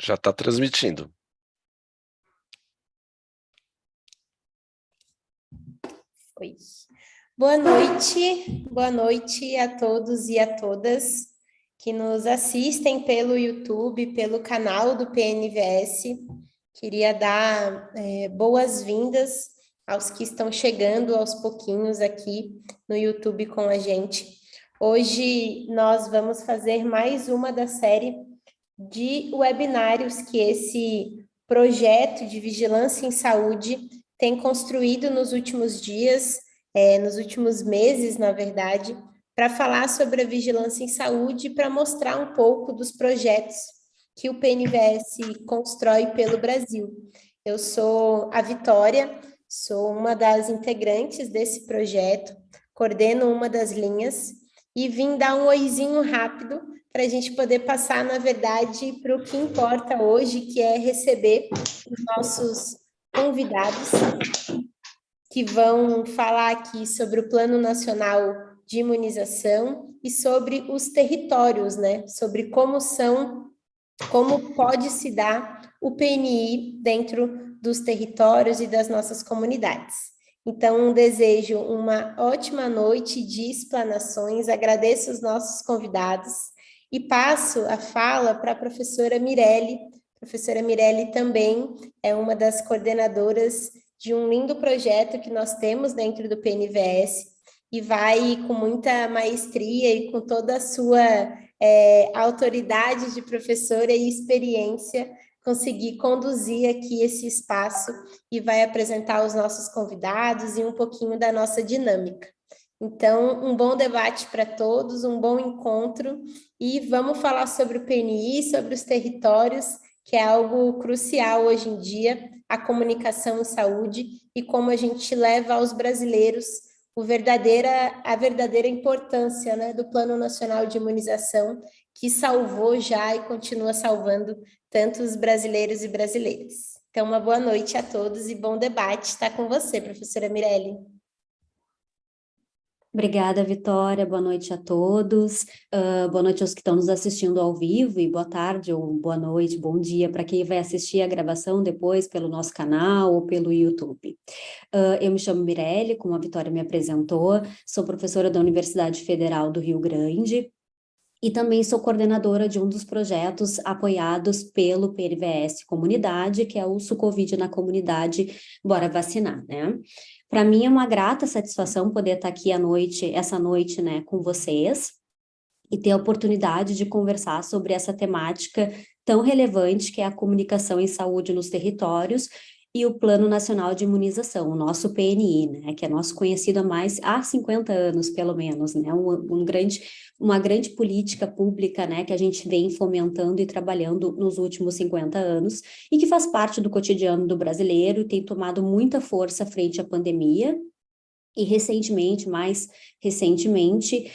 Já está transmitindo. Oi. Boa noite a todos e a todas que nos assistem pelo YouTube, pelo canal do PNVS. Queria dar boas-vindas aos que estão chegando aos pouquinhos aqui no YouTube com a gente. Hoje nós vamos fazer mais uma da série de webinários que esse projeto de vigilância em saúde tem construído nos últimos dias, nos últimos meses, na verdade, para falar sobre a vigilância em saúde e para mostrar um pouco dos projetos que o PNVS constrói pelo Brasil. Eu sou a Vitória, sou uma das integrantes desse projeto, coordeno uma das linhas e vim dar um oizinho rápido para a gente poder passar, na verdade, para o que importa hoje, que é receber os nossos convidados que vão falar aqui sobre o Plano Nacional de Imunização e sobre os territórios, né? Sobre como pode se dar o PNI dentro dos territórios e das nossas comunidades. Então, desejo uma ótima noite de explanações, agradeço os nossos convidados e passo a fala para a professora Mirelle. A professora Mirelle também é uma das coordenadoras de um lindo projeto que nós temos dentro do PNVS e vai com muita maestria e com toda a sua autoridade de professora e experiência conseguir conduzir aqui esse espaço e vai apresentar os nossos convidados e um pouquinho da nossa dinâmica. Então, um bom debate para todos, um bom encontro e vamos falar sobre o PNI, sobre os territórios, que é algo crucial hoje em dia, a comunicação em saúde e como a gente leva aos brasileiros a verdadeira importância, né, do Plano Nacional de Imunização, que salvou já e continua salvando tantos brasileiros e brasileiras. Então, uma boa noite a todos e bom debate. Está com você, professora Mirelle. Obrigada, Vitória. Boa noite a todos. Boa noite aos que estão nos assistindo ao vivo e boa tarde ou boa noite, bom dia para quem vai assistir a gravação depois pelo nosso canal ou pelo YouTube. Eu me chamo Mirelle, como a Vitória me apresentou, sou professora da Universidade Federal do Rio Grande e também sou coordenadora de um dos projetos apoiados pelo PNVS Comunidade, que é o Sucovid na Comunidade Bora Vacinar, né? Para mim é uma grata satisfação poder estar aqui essa noite, né, com vocês e ter a oportunidade de conversar sobre essa temática tão relevante que é a comunicação em saúde nos territórios e o Plano Nacional de Imunização, o nosso PNI, né, que é nosso conhecido há 50 anos, pelo menos, né, uma grande política pública, né, que a gente vem fomentando e trabalhando nos últimos 50 anos e que faz parte do cotidiano do brasileiro e tem tomado muita força frente à pandemia e mais recentemente,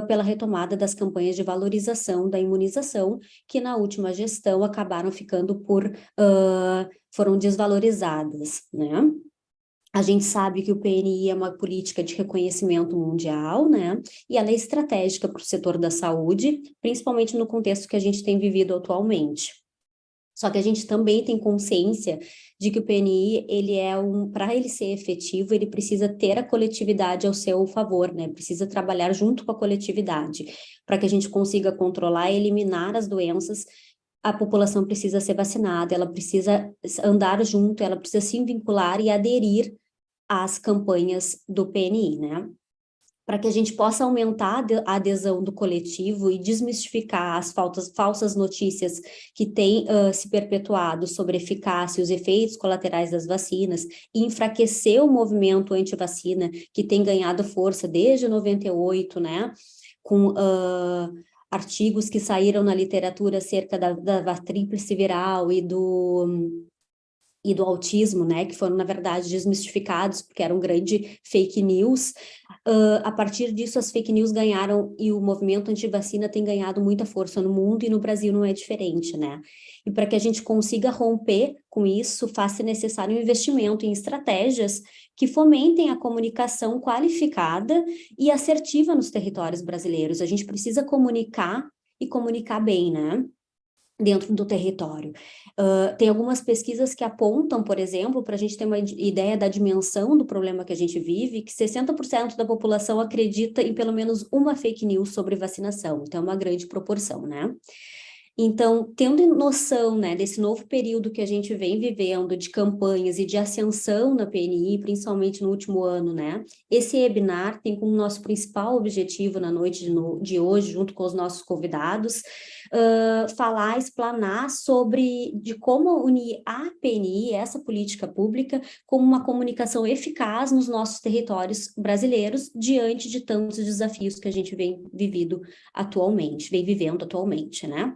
pela retomada das campanhas de valorização da imunização, que na última gestão acabaram foram desvalorizadas, né? A gente sabe que o PNI é uma política de reconhecimento mundial, né? E ela é estratégica para o setor da saúde, principalmente no contexto que a gente tem vivido atualmente. Só que a gente também tem consciência de que o PNI, para ele ser efetivo, ele precisa ter a coletividade ao seu favor, né? Precisa trabalhar junto com a coletividade, para que a gente consiga controlar e eliminar as doenças. A população precisa ser vacinada, ela precisa andar junto, ela precisa se vincular e aderir às campanhas do PNI, né? Para que a gente possa aumentar a adesão do coletivo e desmistificar as falsas notícias que têm se perpetuado sobre a eficácia e os efeitos colaterais das vacinas e enfraquecer o movimento anti-vacina que tem ganhado força desde 98, né, com artigos que saíram na literatura acerca da tríplice viral e do autismo, né, que foram, na verdade, desmistificados, porque eram grande fake news. A partir disso, as fake news ganharam, e o movimento anti-vacina tem ganhado muita força no mundo, e no Brasil não é diferente, né? E para que a gente consiga romper com isso, faz-se necessário um investimento em estratégias que fomentem a comunicação qualificada e assertiva nos territórios brasileiros. A gente precisa comunicar e comunicar bem, né? dentro do território. Tem algumas pesquisas que apontam, por exemplo, para a gente ter uma ideia da dimensão do problema que a gente vive, que 60% da população acredita em pelo menos uma fake news sobre vacinação, então é uma grande proporção, né? Então, tendo noção, né, desse novo período que a gente vem vivendo, de campanhas e de ascensão na PNI, principalmente no último ano, né, esse webinar tem como nosso principal objetivo na noite de hoje, junto com os nossos convidados, falar, explanar sobre de como unir a PNI, essa política pública, com uma comunicação eficaz nos nossos territórios brasileiros, diante de tantos desafios que a gente vem vivendo atualmente, né?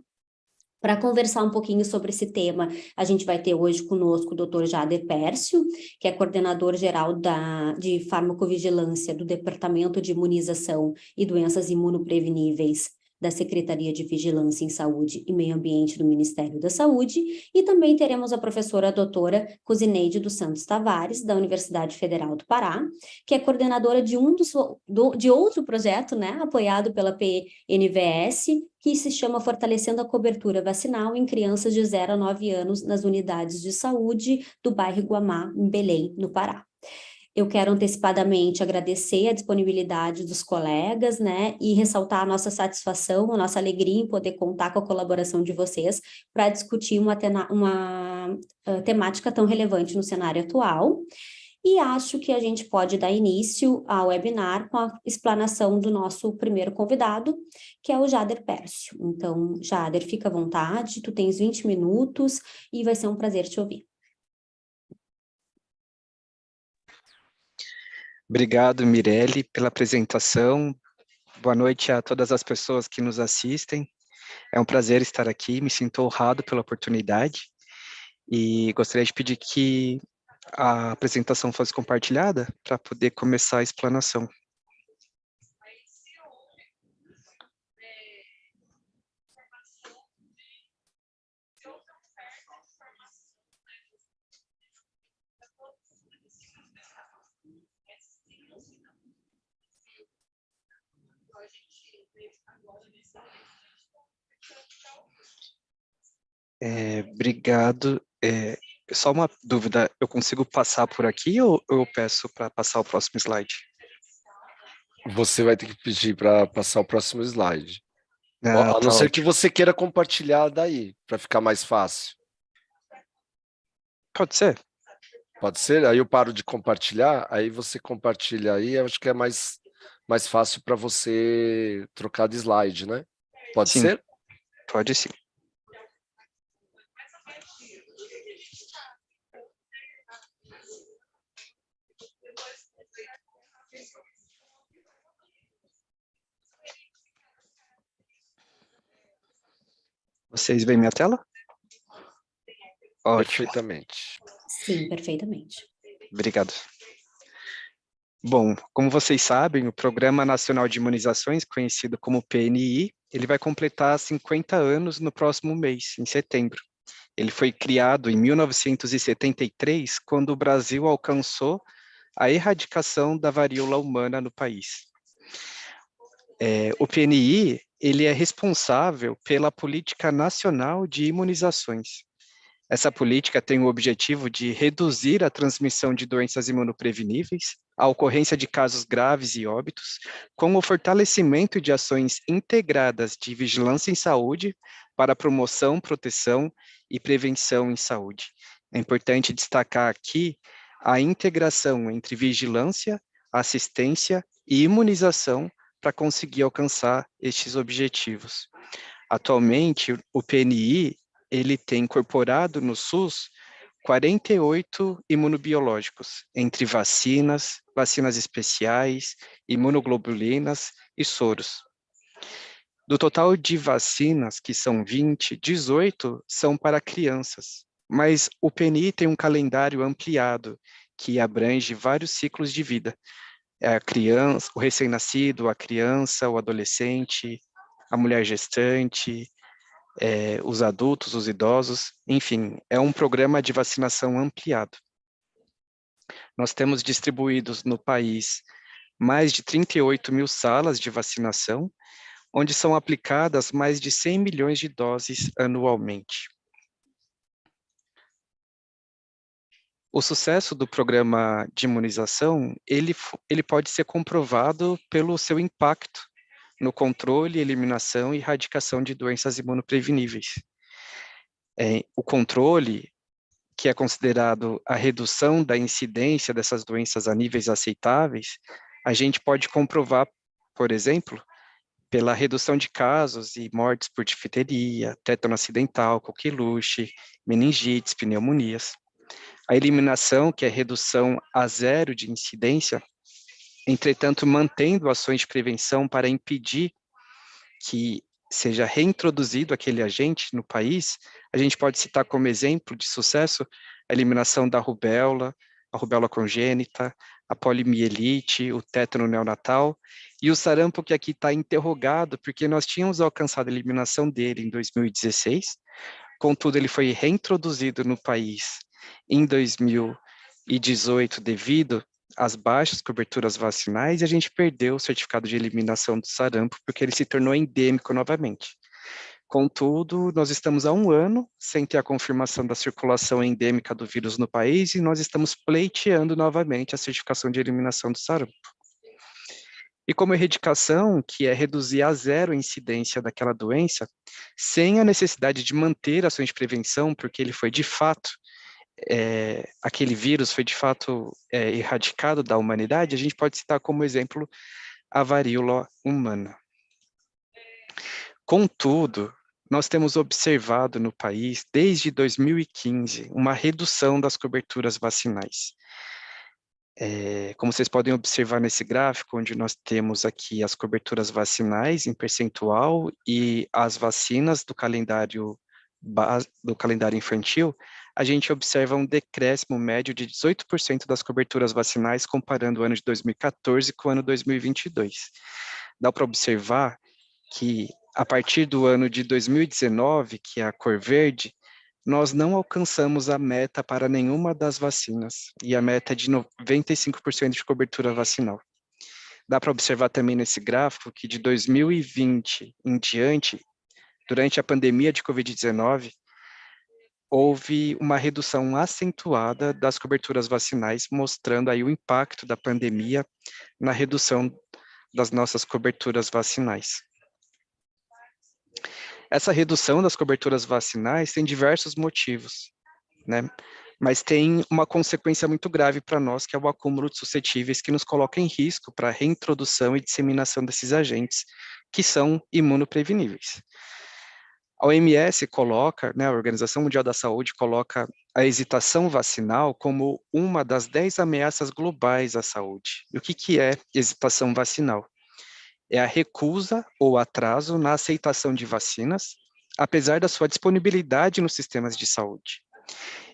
Para conversar um pouquinho sobre esse tema, a gente vai ter hoje conosco o Dr. Jader Pércio, que é coordenador geral de farmacovigilância do Departamento de Imunização e Doenças Imunopreveníveis da Secretaria de Vigilância em Saúde e Meio Ambiente do Ministério da Saúde, e também teremos a professora doutora Cosineide dos Santos Tavares, da Universidade Federal do Pará, que é coordenadora de de outro projeto, né, apoiado pela PNVS, que se chama Fortalecendo a Cobertura Vacinal em Crianças de 0 a 9 anos nas unidades de saúde do bairro Guamá, em Belém, no Pará. Eu quero antecipadamente agradecer a disponibilidade dos colegas, né, e ressaltar a nossa satisfação, a nossa alegria em poder contar com a colaboração de vocês para discutir uma temática tão relevante no cenário atual. E acho que a gente pode dar início ao webinar com a explanação do nosso primeiro convidado, que é o Jader Pércio. Então, Jader, fica à vontade, tu tens 20 minutos e vai ser um prazer te ouvir. Obrigado, Mirelle, pela apresentação. Boa noite a todas as pessoas que nos assistem. É um prazer estar aqui, me sinto honrado pela oportunidade e gostaria de pedir que a apresentação fosse compartilhada para poder começar a explanação. Obrigado. Só uma dúvida, eu consigo passar por aqui ou eu peço para passar o próximo slide? Você vai ter que pedir para passar o próximo slide. Ah, A não tá ser que ótimo. você queira compartilhar daí, para ficar mais fácil. Pode ser? Pode ser? Aí eu paro de compartilhar, aí você compartilha aí, eu acho que é mais fácil para você trocar de slide, né? Pode Sim, ser? pode sim. Vocês veem minha tela? Ótimo. Perfeitamente. Sim, perfeitamente. Obrigado. Bom, como vocês sabem, o Programa Nacional de Imunizações, conhecido como PNI, ele vai completar 50 anos no próximo mês, em setembro. Ele foi criado em 1973, quando o Brasil alcançou a erradicação da varíola humana no país. O PNI, ele é responsável pela Política Nacional de Imunizações. Essa política tem o objetivo de reduzir a transmissão de doenças imunopreveníveis, a ocorrência de casos graves e óbitos, com o fortalecimento de ações integradas de vigilância em saúde para promoção, proteção e prevenção em saúde. É importante destacar aqui a integração entre vigilância, assistência e imunização para conseguir alcançar estes objetivos. Atualmente, o PNI ele tem incorporado no SUS 48 imunobiológicos, entre vacinas, vacinas especiais, imunoglobulinas e soros. Do total de vacinas, que são 20, 18 são para crianças, mas o PNI tem um calendário ampliado, que abrange vários ciclos de vida. A criança, o recém-nascido, a criança, o adolescente, a mulher gestante, os adultos, os idosos, enfim, é um programa de vacinação ampliado. Nós temos distribuídos no país mais de 38 mil salas de vacinação, onde são aplicadas mais de 100 milhões de doses anualmente. O sucesso do programa de imunização, ele pode ser comprovado pelo seu impacto no controle, eliminação e erradicação de doenças imunopreveníveis. O controle, que é considerado a redução da incidência dessas doenças a níveis aceitáveis, a gente pode comprovar, por exemplo, pela redução de casos e mortes por difteria, tétano acidental, coqueluche, meningites, pneumonias. A eliminação, que é redução a zero de incidência, entretanto, mantendo ações de prevenção para impedir que seja reintroduzido aquele agente no país, a gente pode citar como exemplo de sucesso a eliminação da rubéola, a rubéola congênita, a poliomielite, o tétano neonatal e o sarampo, que aqui está interrogado, porque nós tínhamos alcançado a eliminação dele em 2016, contudo ele foi reintroduzido no país em 2018 devido às baixas coberturas vacinais, e a gente perdeu o certificado de eliminação do sarampo, porque ele se tornou endêmico novamente. Contudo, nós estamos há 1 ano sem ter a confirmação da circulação endêmica do vírus no país, e nós estamos pleiteando novamente a certificação de eliminação do sarampo. E como erradicação, que é reduzir a zero a incidência daquela doença, sem a necessidade de manter ações de prevenção, porque ele foi de fato aquele vírus foi de fato erradicado da humanidade, a gente pode citar como exemplo a varíola humana. Contudo, nós temos observado no país, desde 2015, uma redução das coberturas vacinais. Como vocês podem observar nesse gráfico, onde nós temos aqui as coberturas vacinais em percentual e as vacinas do calendário infantil, a gente observa um decréscimo médio de 18% das coberturas vacinais comparando o ano de 2014 com o ano 2022. Dá para observar que a partir do ano de 2019, que é a cor verde, nós não alcançamos a meta para nenhuma das vacinas, e a meta é de 95% de cobertura vacinal. Dá para observar também nesse gráfico que de 2020 em diante, durante a pandemia de Covid-19, houve uma redução acentuada das coberturas vacinais, mostrando aí o impacto da pandemia na redução das nossas coberturas vacinais. Essa redução das coberturas vacinais tem diversos motivos, né? Mas tem uma consequência muito grave para nós, que é o acúmulo de suscetíveis, que nos coloca em risco para a reintrodução e disseminação desses agentes, que são imunopreveníveis. A OMS coloca, né, a Organização Mundial da Saúde coloca a hesitação vacinal como uma das 10 ameaças globais à saúde. E o que é hesitação vacinal? É a recusa ou atraso na aceitação de vacinas, apesar da sua disponibilidade nos sistemas de saúde.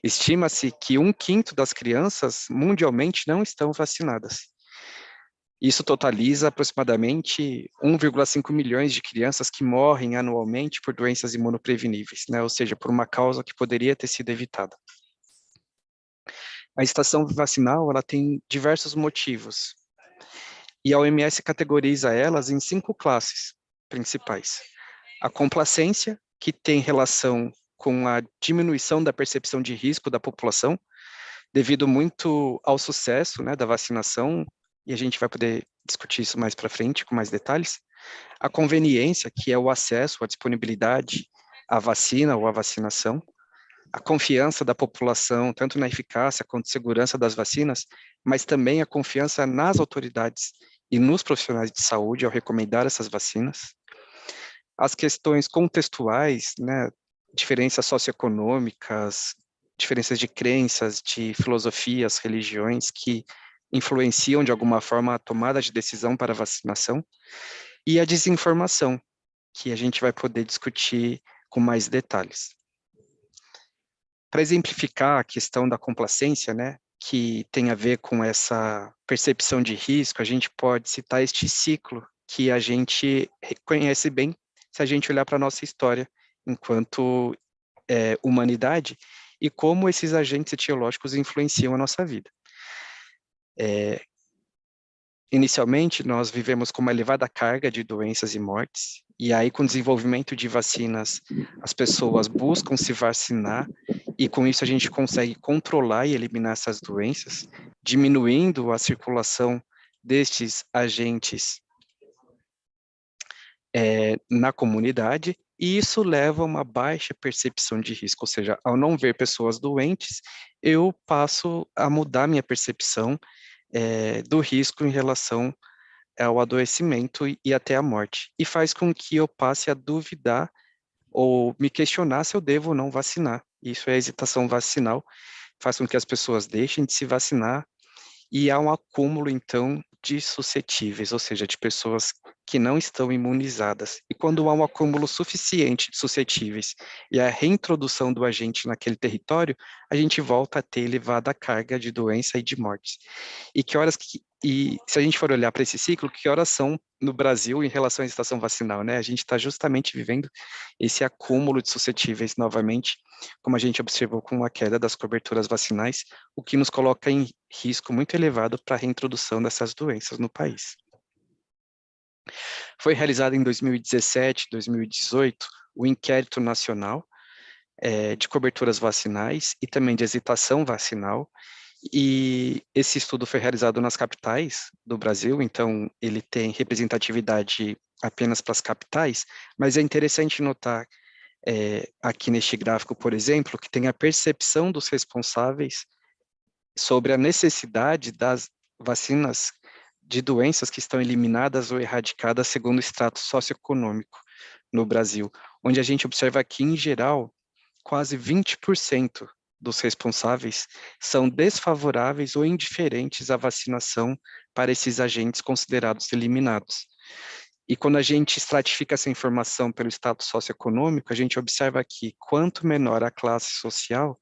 Estima-se que 1/5 das crianças mundialmente não estão vacinadas. Isso totaliza aproximadamente 1,5 milhões de crianças que morrem anualmente por doenças imunopreveníveis, né? Ou seja, por uma causa que poderia ter sido evitada. A hesitação vacinal, ela tem diversos motivos, e a OMS categoriza elas em 5 classes principais. A complacência, que tem relação com a diminuição da percepção de risco da população, devido muito ao sucesso, né, da vacinação, e a gente vai poder discutir isso mais para frente, com mais detalhes. A conveniência, que é o acesso, a disponibilidade à vacina ou à vacinação. A confiança da população, tanto na eficácia quanto segurança das vacinas, mas também a confiança nas autoridades e nos profissionais de saúde ao recomendar essas vacinas. As questões contextuais, né, diferenças socioeconômicas, diferenças de crenças, de filosofias, religiões que influenciam de alguma forma a tomada de decisão para a vacinação, e a desinformação, que a gente vai poder discutir com mais detalhes. Para exemplificar a questão da complacência, né, que tem a ver com essa percepção de risco, a gente pode citar este ciclo que a gente conhece bem se a gente olhar para a nossa história enquanto humanidade e como esses agentes etiológicos influenciam a nossa vida. Inicialmente, nós vivemos com uma elevada carga de doenças e mortes, e aí, com o desenvolvimento de vacinas, as pessoas buscam se vacinar, e com isso a gente consegue controlar e eliminar essas doenças, diminuindo a circulação destes agentes na comunidade, e isso leva a uma baixa percepção de risco, ou seja, ao não ver pessoas doentes, eu passo a mudar minha percepção do risco em relação ao adoecimento e até a morte, e faz com que eu passe a duvidar ou me questionar se eu devo ou não vacinar. Isso é a hesitação vacinal, faz com que as pessoas deixem de se vacinar e há um acúmulo, então, de suscetíveis, ou seja, de pessoas que não estão imunizadas. E quando há um acúmulo suficiente de suscetíveis e a reintrodução do agente naquele território, a gente volta a ter elevada carga de doença e de mortes. E se a gente for olhar para esse ciclo, que horas são no Brasil em relação à estação vacinal, né? A gente está justamente vivendo esse acúmulo de suscetíveis novamente, como a gente observou com a queda das coberturas vacinais, o que nos coloca em risco muito elevado para a reintrodução dessas doenças no país. Foi realizado em 2017, 2018, o Inquérito Nacional de Coberturas Vacinais e também de hesitação vacinal, e esse estudo foi realizado nas capitais do Brasil, então ele tem representatividade apenas para as capitais, mas é interessante notar aqui neste gráfico, por exemplo, que tem a percepção dos responsáveis sobre a necessidade das vacinas de doenças que estão eliminadas ou erradicadas segundo o extrato socioeconômico no Brasil, onde a gente observa que, em geral, quase 20% dos responsáveis são desfavoráveis ou indiferentes à vacinação para esses agentes considerados eliminados. E quando a gente estratifica essa informação pelo status socioeconômico, a gente observa que quanto menor a classe social,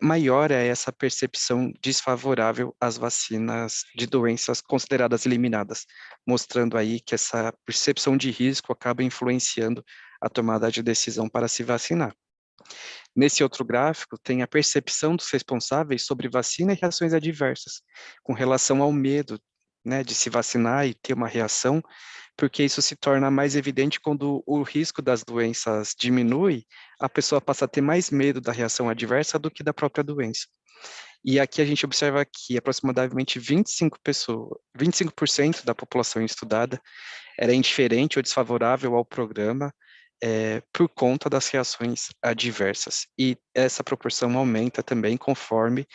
maior é essa percepção desfavorável às vacinas de doenças consideradas eliminadas, mostrando aí que essa percepção de risco acaba influenciando a tomada de decisão para se vacinar. Nesse outro gráfico, tem a percepção dos responsáveis sobre vacina e reações adversas, com relação ao medo, né, de se vacinar e ter uma reação, porque isso se torna mais evidente quando o risco das doenças diminui, a pessoa passa a ter mais medo da reação adversa do que da própria doença. E aqui a gente observa que aproximadamente 25% da população estudada era indiferente ou desfavorável ao programa por conta das reações adversas. E essa proporção aumenta também conforme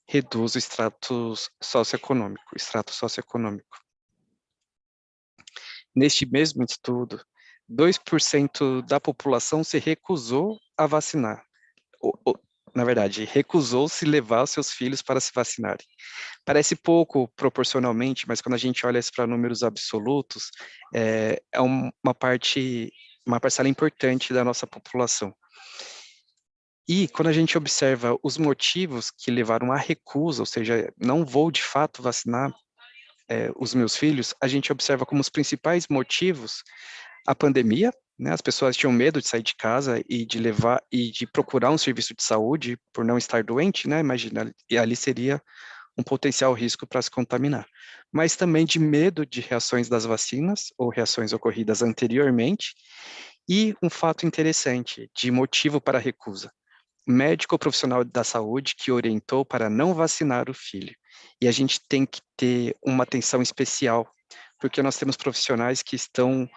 reduz o extrato socioeconômico. Neste mesmo estudo, 2% da população se recusou a vacinar. Na verdade, recusou-se levar os seus filhos para se vacinarem. Parece pouco proporcionalmente, mas quando a gente olha isso para números absolutos, uma parcela importante da nossa população. E quando a gente observa os motivos que levaram à recusa, ou seja, não vou de fato vacinar os meus filhos, a gente observa como os principais motivos a pandemia, né? As pessoas tinham medo de sair de casa e de procurar um serviço de saúde por não estar doente, né? Imagina, e ali seria um potencial risco para se contaminar. Mas também de medo de reações das vacinas ou reações ocorridas anteriormente. E um fato interessante de motivo para a recusa: médico ou profissional da saúde que orientou para não vacinar o filho. E a gente tem que ter uma atenção especial, porque nós temos profissionais que estão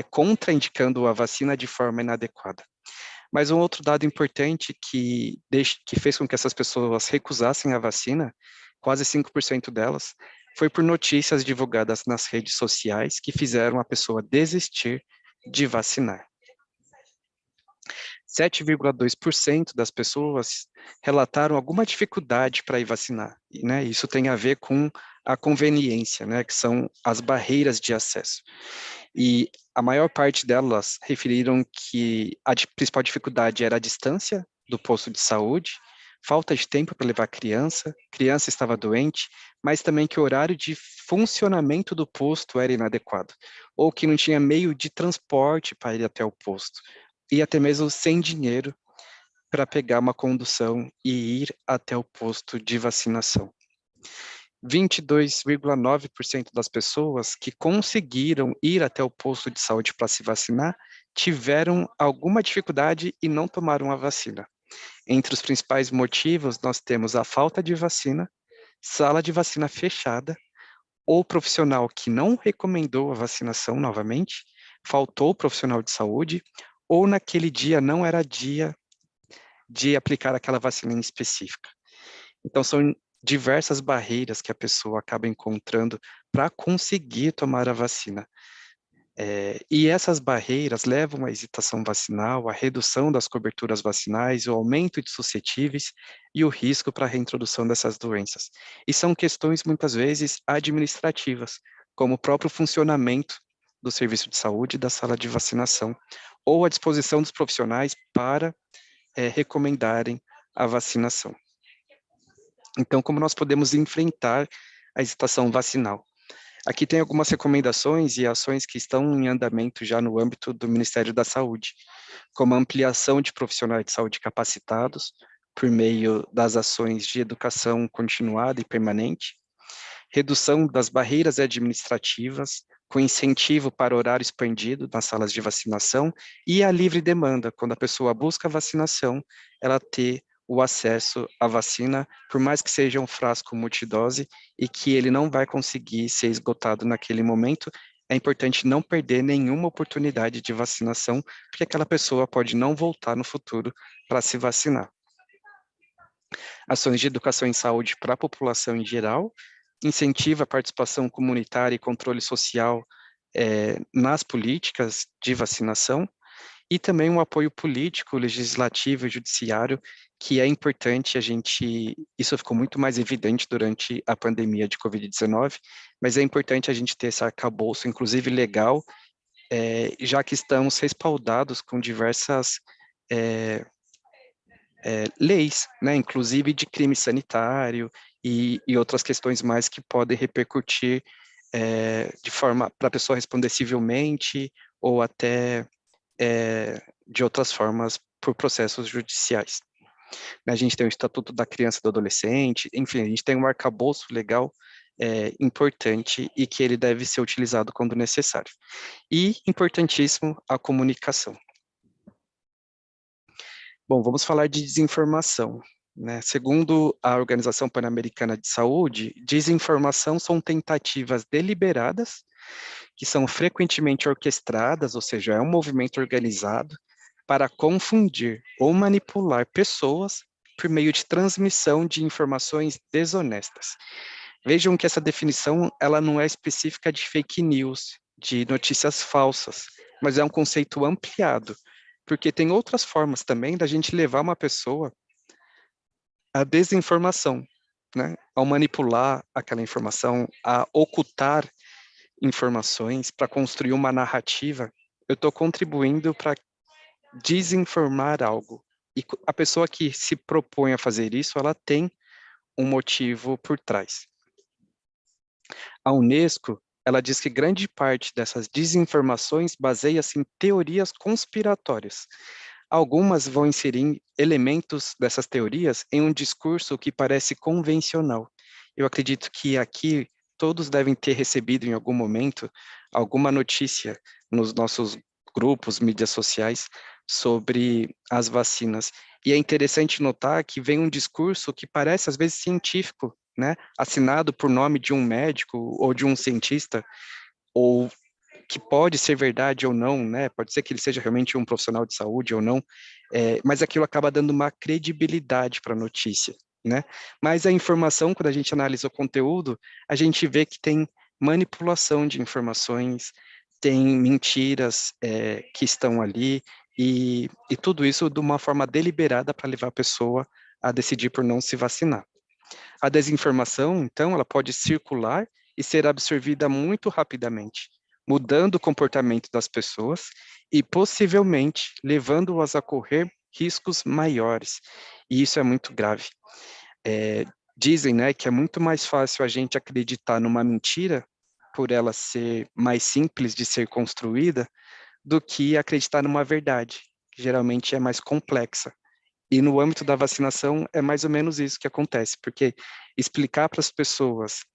contraindicando a vacina de forma inadequada. Mas um outro dado importante que fez com que essas pessoas recusassem a vacina, quase 5% delas, foi por notícias divulgadas nas redes sociais que fizeram a pessoa desistir de vacinar. 7,2% das pessoas relataram alguma dificuldade para ir vacinar, né? Isso tem a ver com a conveniência, né? Que são as barreiras de acesso. E a maior parte delas referiram que a principal dificuldade era a distância do posto de saúde, falta de tempo para levar a criança estava doente, mas também que o horário de funcionamento do posto era inadequado, ou que não tinha meio de transporte para ir até o posto, e até mesmo sem dinheiro para pegar uma condução e ir até o posto de vacinação. 22,9% das pessoas que conseguiram ir até o posto de saúde para se vacinar tiveram alguma dificuldade e não tomaram a vacina. Entre os principais motivos, nós temos a falta de vacina, sala de vacina fechada, ou profissional que não recomendou a vacinação novamente, faltou profissional de saúde, ou naquele dia não era dia de aplicar aquela vacina em específica. Então, são diversas barreiras que a pessoa acaba encontrando para conseguir tomar a vacina. E essas barreiras levam à hesitação vacinal, à redução das coberturas vacinais, o aumento de suscetíveis e o risco para a reintrodução dessas doenças. E são questões, muitas vezes, administrativas, como o próprio funcionamento do serviço de saúde e da sala de vacinação, ou a disposição dos profissionais para recomendarem a vacinação. Então, como nós podemos enfrentar a hesitação vacinal? Aqui tem algumas recomendações e ações que estão em andamento já no âmbito do Ministério da Saúde, como a ampliação de profissionais de saúde capacitados por meio das ações de educação continuada e permanente, redução das barreiras administrativas, com incentivo para horário expandido nas salas de vacinação e a livre demanda, quando a pessoa busca vacinação, ela ter o acesso à vacina, por mais que seja um frasco multidose e que ele não vai conseguir ser esgotado naquele momento, é importante não perder nenhuma oportunidade de vacinação, porque aquela pessoa pode não voltar no futuro para se vacinar. Ações de educação em saúde para a população em geral, incentiva a participação comunitária e controle social nas políticas de vacinação, e também um apoio político, legislativo e judiciário, que é importante isso ficou muito mais evidente durante a pandemia de Covid-19, mas é importante a gente ter esse arcabouço, inclusive legal, já que estamos respaldados com diversas leis, né, inclusive de crime sanitário e outras questões mais que podem repercutir de forma para a pessoa responder civilmente ou até de outras formas por processos judiciais. A gente tem o Estatuto da Criança e do Adolescente, enfim, a gente tem um arcabouço legal importante e que ele deve ser utilizado quando necessário. E, importantíssimo, a comunicação. Bom, vamos falar de desinformação, né? Segundo a Organização Pan-Americana de Saúde, desinformação são tentativas deliberadas que são frequentemente orquestradas, ou seja, é um movimento organizado para confundir ou manipular pessoas por meio de transmissão de informações desonestas. Vejam que essa definição ela não é específica de fake news, de notícias falsas, mas é um conceito ampliado, porque tem outras formas também da gente levar uma pessoa à desinformação, né? Ao manipular aquela informação, a ocultar informações para construir uma narrativa, eu estou contribuindo para desinformar algo. E a pessoa que se propõe a fazer isso, ela tem um motivo por trás. A Unesco, ela diz que grande parte dessas desinformações baseia-se em teorias conspiratórias. Algumas vão inserir elementos dessas teorias em um discurso que parece convencional. Eu acredito que aqui todos devem ter recebido em algum momento alguma notícia nos nossos grupos, mídias sociais, sobre as vacinas. E é interessante notar que vem um discurso que parece, às vezes, científico, né? Assinado por nome de um médico ou de um cientista, ou que pode ser verdade ou não, né? Pode ser que ele seja realmente um profissional de saúde ou não, mas aquilo acaba dando uma credibilidade para a notícia, né? Mas a informação, quando a gente analisa o conteúdo, a gente vê que tem manipulação de informações, tem mentiras que estão ali, e tudo isso de uma forma deliberada para levar a pessoa a decidir por não se vacinar. A desinformação, então, ela pode circular e ser absorvida muito rapidamente, mudando o comportamento das pessoas e possivelmente levando-as a correr riscos maiores. E isso é muito grave. Dizem, né, que é muito mais fácil a gente acreditar numa mentira por ela ser mais simples de ser construída do que acreditar numa verdade, que geralmente é mais complexa. E no âmbito da vacinação é mais ou menos isso que acontece, porque explicar para as pessoas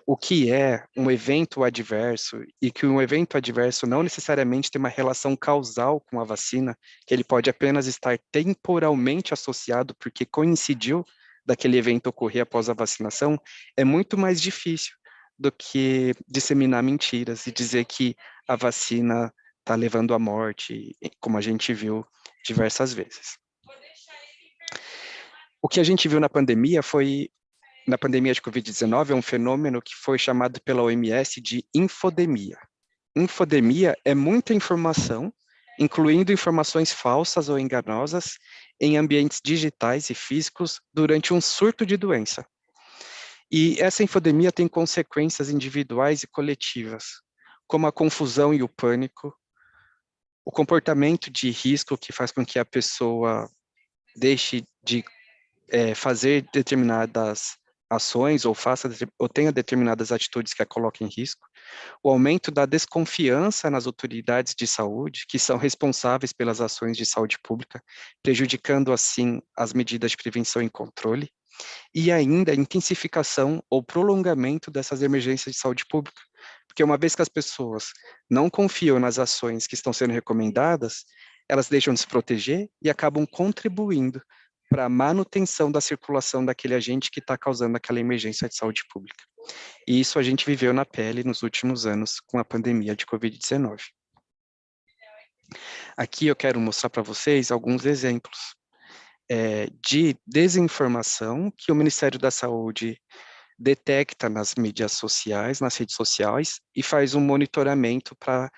o que é um evento adverso e que um evento adverso não necessariamente tem uma relação causal com a vacina, que ele pode apenas estar temporalmente associado porque coincidiu daquele evento ocorrer após a vacinação, é muito mais difícil do que disseminar mentiras e dizer que a vacina está levando à morte, como a gente viu diversas vezes. O que a gente viu na pandemia de Covid-19, é um fenômeno que foi chamado pela OMS de infodemia. Infodemia é muita informação, incluindo informações falsas ou enganosas, em ambientes digitais e físicos durante um surto de doença. E essa infodemia tem consequências individuais e coletivas, como a confusão e o pânico, o comportamento de risco que faz com que a pessoa deixe de fazer determinadas ações ou tenha determinadas atitudes que a coloquem em risco, o aumento da desconfiança nas autoridades de saúde, que são responsáveis pelas ações de saúde pública, prejudicando assim as medidas de prevenção e controle, e ainda a intensificação ou prolongamento dessas emergências de saúde pública, porque uma vez que as pessoas não confiam nas ações que estão sendo recomendadas, elas deixam de se proteger e acabam contribuindo para a manutenção da circulação daquele agente que está causando aquela emergência de saúde pública. E isso a gente viveu na pele nos últimos anos com a pandemia de Covid-19. Aqui eu quero mostrar para vocês alguns exemplos de desinformação que o Ministério da Saúde detecta nas mídias sociais, nas redes sociais, e faz um monitoramento para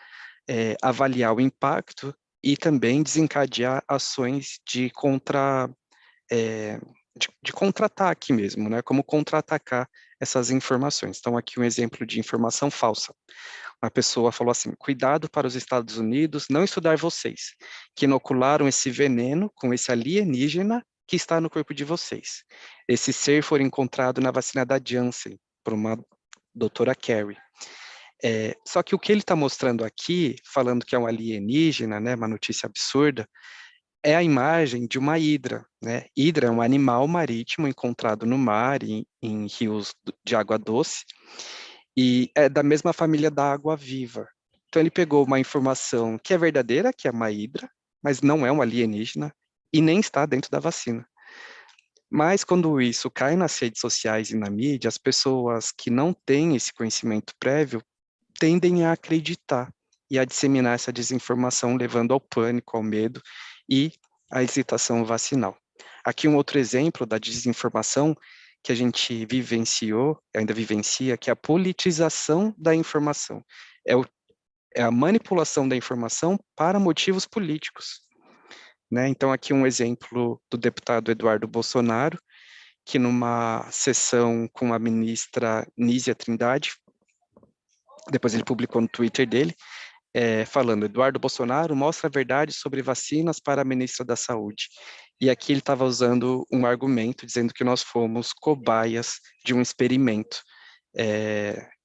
avaliar o impacto e também desencadear ações de contra-ataque mesmo, né? Como contra-atacar essas informações. Então, aqui um exemplo de informação falsa. Uma pessoa falou assim: cuidado para os Estados Unidos não estudar vocês, que inocularam esse veneno com esse alienígena que está no corpo de vocês. Esse ser foi encontrado na vacina da Janssen, por uma doutora Carey. Só que o que ele está mostrando aqui, falando que é um alienígena, né, uma notícia absurda, é a imagem de uma hidra, né? Hidra é um animal marítimo encontrado no mar, em rios de água doce, e é da mesma família da água-viva. Então ele pegou uma informação que é verdadeira, que é uma hidra, mas não é um alienígena, e nem está dentro da vacina. Mas quando isso cai nas redes sociais e na mídia, as pessoas que não têm esse conhecimento prévio tendem a acreditar e a disseminar essa desinformação, levando ao pânico, ao medo e à hesitação vacinal. Aqui um outro exemplo da desinformação que a gente vivenciou, ainda vivencia, que é a politização da informação. É a manipulação da informação para motivos políticos, né? Então, aqui um exemplo do deputado Eduardo Bolsonaro, que numa sessão com a ministra Nízia Trindade, depois ele publicou no Twitter dele, falando: Eduardo Bolsonaro mostra a verdade sobre vacinas para a ministra da Saúde. E aqui ele estava usando um argumento, dizendo que nós fomos cobaias de um experimento,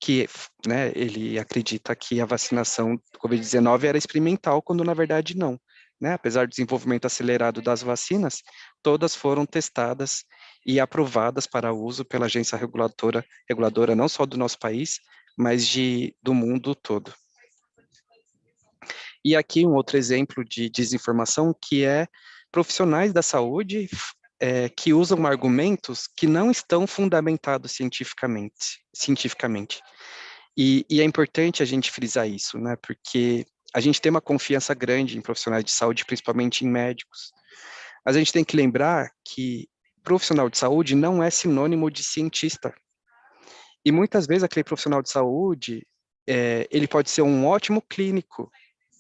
que né, ele acredita que a vacinação do Covid-19 era experimental, quando na verdade não. Né? Apesar do desenvolvimento acelerado das vacinas, todas foram testadas e aprovadas para uso pela agência reguladora não só do nosso país, mas do mundo todo. E aqui um outro exemplo de desinformação, que é profissionais da saúde que usam argumentos que não estão fundamentados cientificamente. E é importante a gente frisar isso, né? Porque a gente tem uma confiança grande em profissionais de saúde, principalmente em médicos. Mas a gente tem que lembrar que profissional de saúde não é sinônimo de cientista. E muitas vezes aquele profissional de saúde, ele pode ser um ótimo clínico,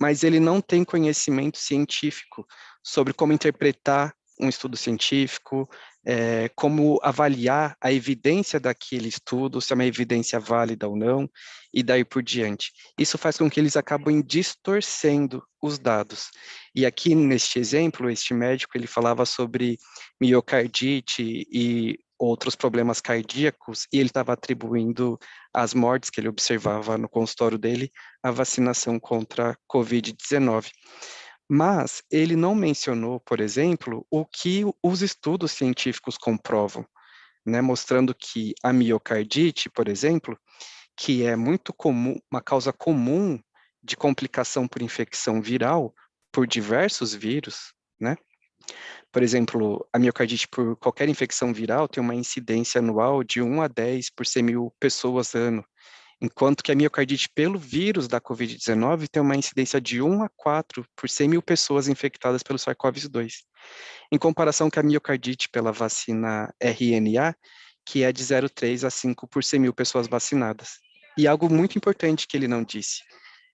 mas ele não tem conhecimento científico sobre como interpretar um estudo científico, como avaliar a evidência daquele estudo, se é uma evidência válida ou não, e daí por diante. Isso faz com que eles acabem distorcendo os dados. E aqui, neste exemplo, este médico, ele falava sobre miocardite e outros problemas cardíacos, e ele estava atribuindo as mortes que ele observava no consultório dele à vacinação contra a Covid-19. Mas ele não mencionou, por exemplo, o que os estudos científicos comprovam, né, mostrando que a miocardite, por exemplo, que é muito comum, uma causa comum de complicação por infecção viral, por diversos vírus, né? Por exemplo, a miocardite por qualquer infecção viral tem uma incidência anual de 1 a 10 por 100 mil pessoas ano, enquanto que a miocardite pelo vírus da Covid-19 tem uma incidência de 1 a 4 por 100 mil pessoas infectadas pelo SARS-CoV-2, em comparação com a miocardite pela vacina RNA, que é de 0,3 a 5 por 100 mil pessoas vacinadas. E algo muito importante que ele não disse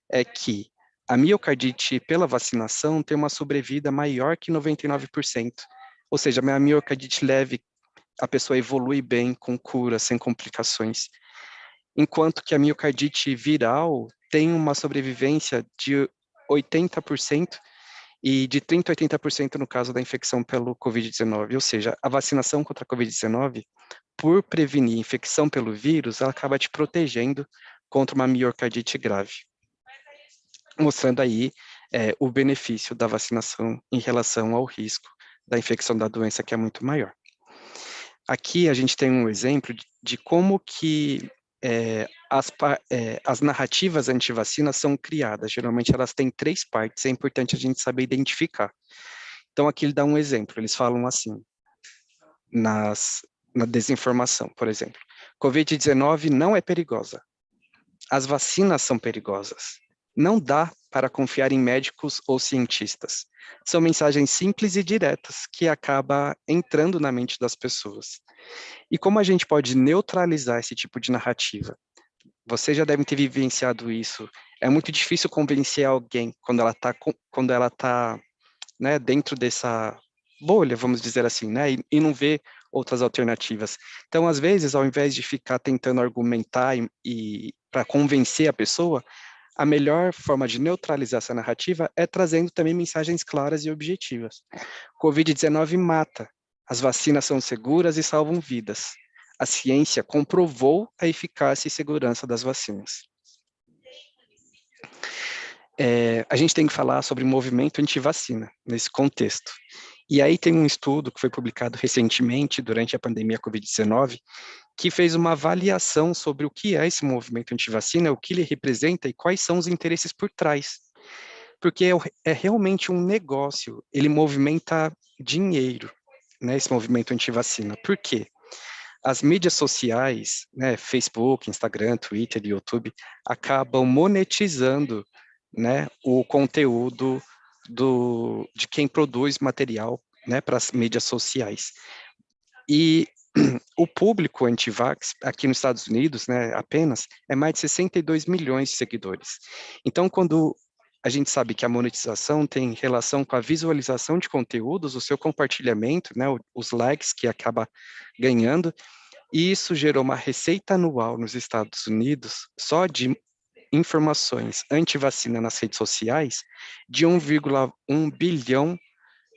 é que a miocardite pela vacinação tem uma sobrevida maior que 99%, ou seja, a miocardite leve, a pessoa evolui bem, com cura, sem complicações, enquanto que a miocardite viral tem uma sobrevivência de 80% e de 30% a 80% no caso da infecção pelo Covid-19, ou seja, a vacinação contra a Covid-19, por prevenir infecção pelo vírus, ela acaba te protegendo contra uma miocardite grave, mostrando aí o benefício da vacinação em relação ao risco da infecção da doença, que é muito maior. Aqui a gente tem um exemplo de como que as narrativas anti-vacina são criadas. Geralmente elas têm 3 partes, é importante a gente saber identificar. Então aqui ele dá um exemplo, eles falam assim, na desinformação, por exemplo. Covid-19 não é perigosa. As vacinas são perigosas. Não dá para confiar em médicos ou cientistas. São mensagens simples e diretas que acabam entrando na mente das pessoas. E como a gente pode neutralizar esse tipo de narrativa? Você já deve ter vivenciado isso. É muito difícil convencer alguém quando ela tá, né, dentro dessa bolha, vamos dizer assim, né, e não vê outras alternativas. Então, às vezes, ao invés de ficar tentando argumentar e para convencer a pessoa, a melhor forma de neutralizar essa narrativa é trazendo também mensagens claras e objetivas. Covid-19 mata. As vacinas são seguras e salvam vidas. A ciência comprovou a eficácia e segurança das vacinas. A gente tem que falar sobre movimento anti-vacina nesse contexto. E aí tem um estudo que foi publicado recentemente, durante a pandemia Covid-19, que fez uma avaliação sobre o que é esse movimento anti-vacina, o que ele representa e quais são os interesses por trás. Porque é realmente um negócio, ele movimenta dinheiro, né, esse movimento anti-vacina. Por quê? As mídias sociais, né, Facebook, Instagram, Twitter, YouTube, acabam monetizando, né, o conteúdo de quem produz material, né, para as mídias sociais. E o público anti-vax, aqui nos Estados Unidos, né, apenas, é mais de 62 milhões de seguidores. Então, quando a gente sabe que a monetização tem relação com a visualização de conteúdos, o seu compartilhamento, né, os likes que acaba ganhando, e isso gerou uma receita anual nos Estados Unidos, só de informações anti-vacina nas redes sociais, de 1,1 bilhão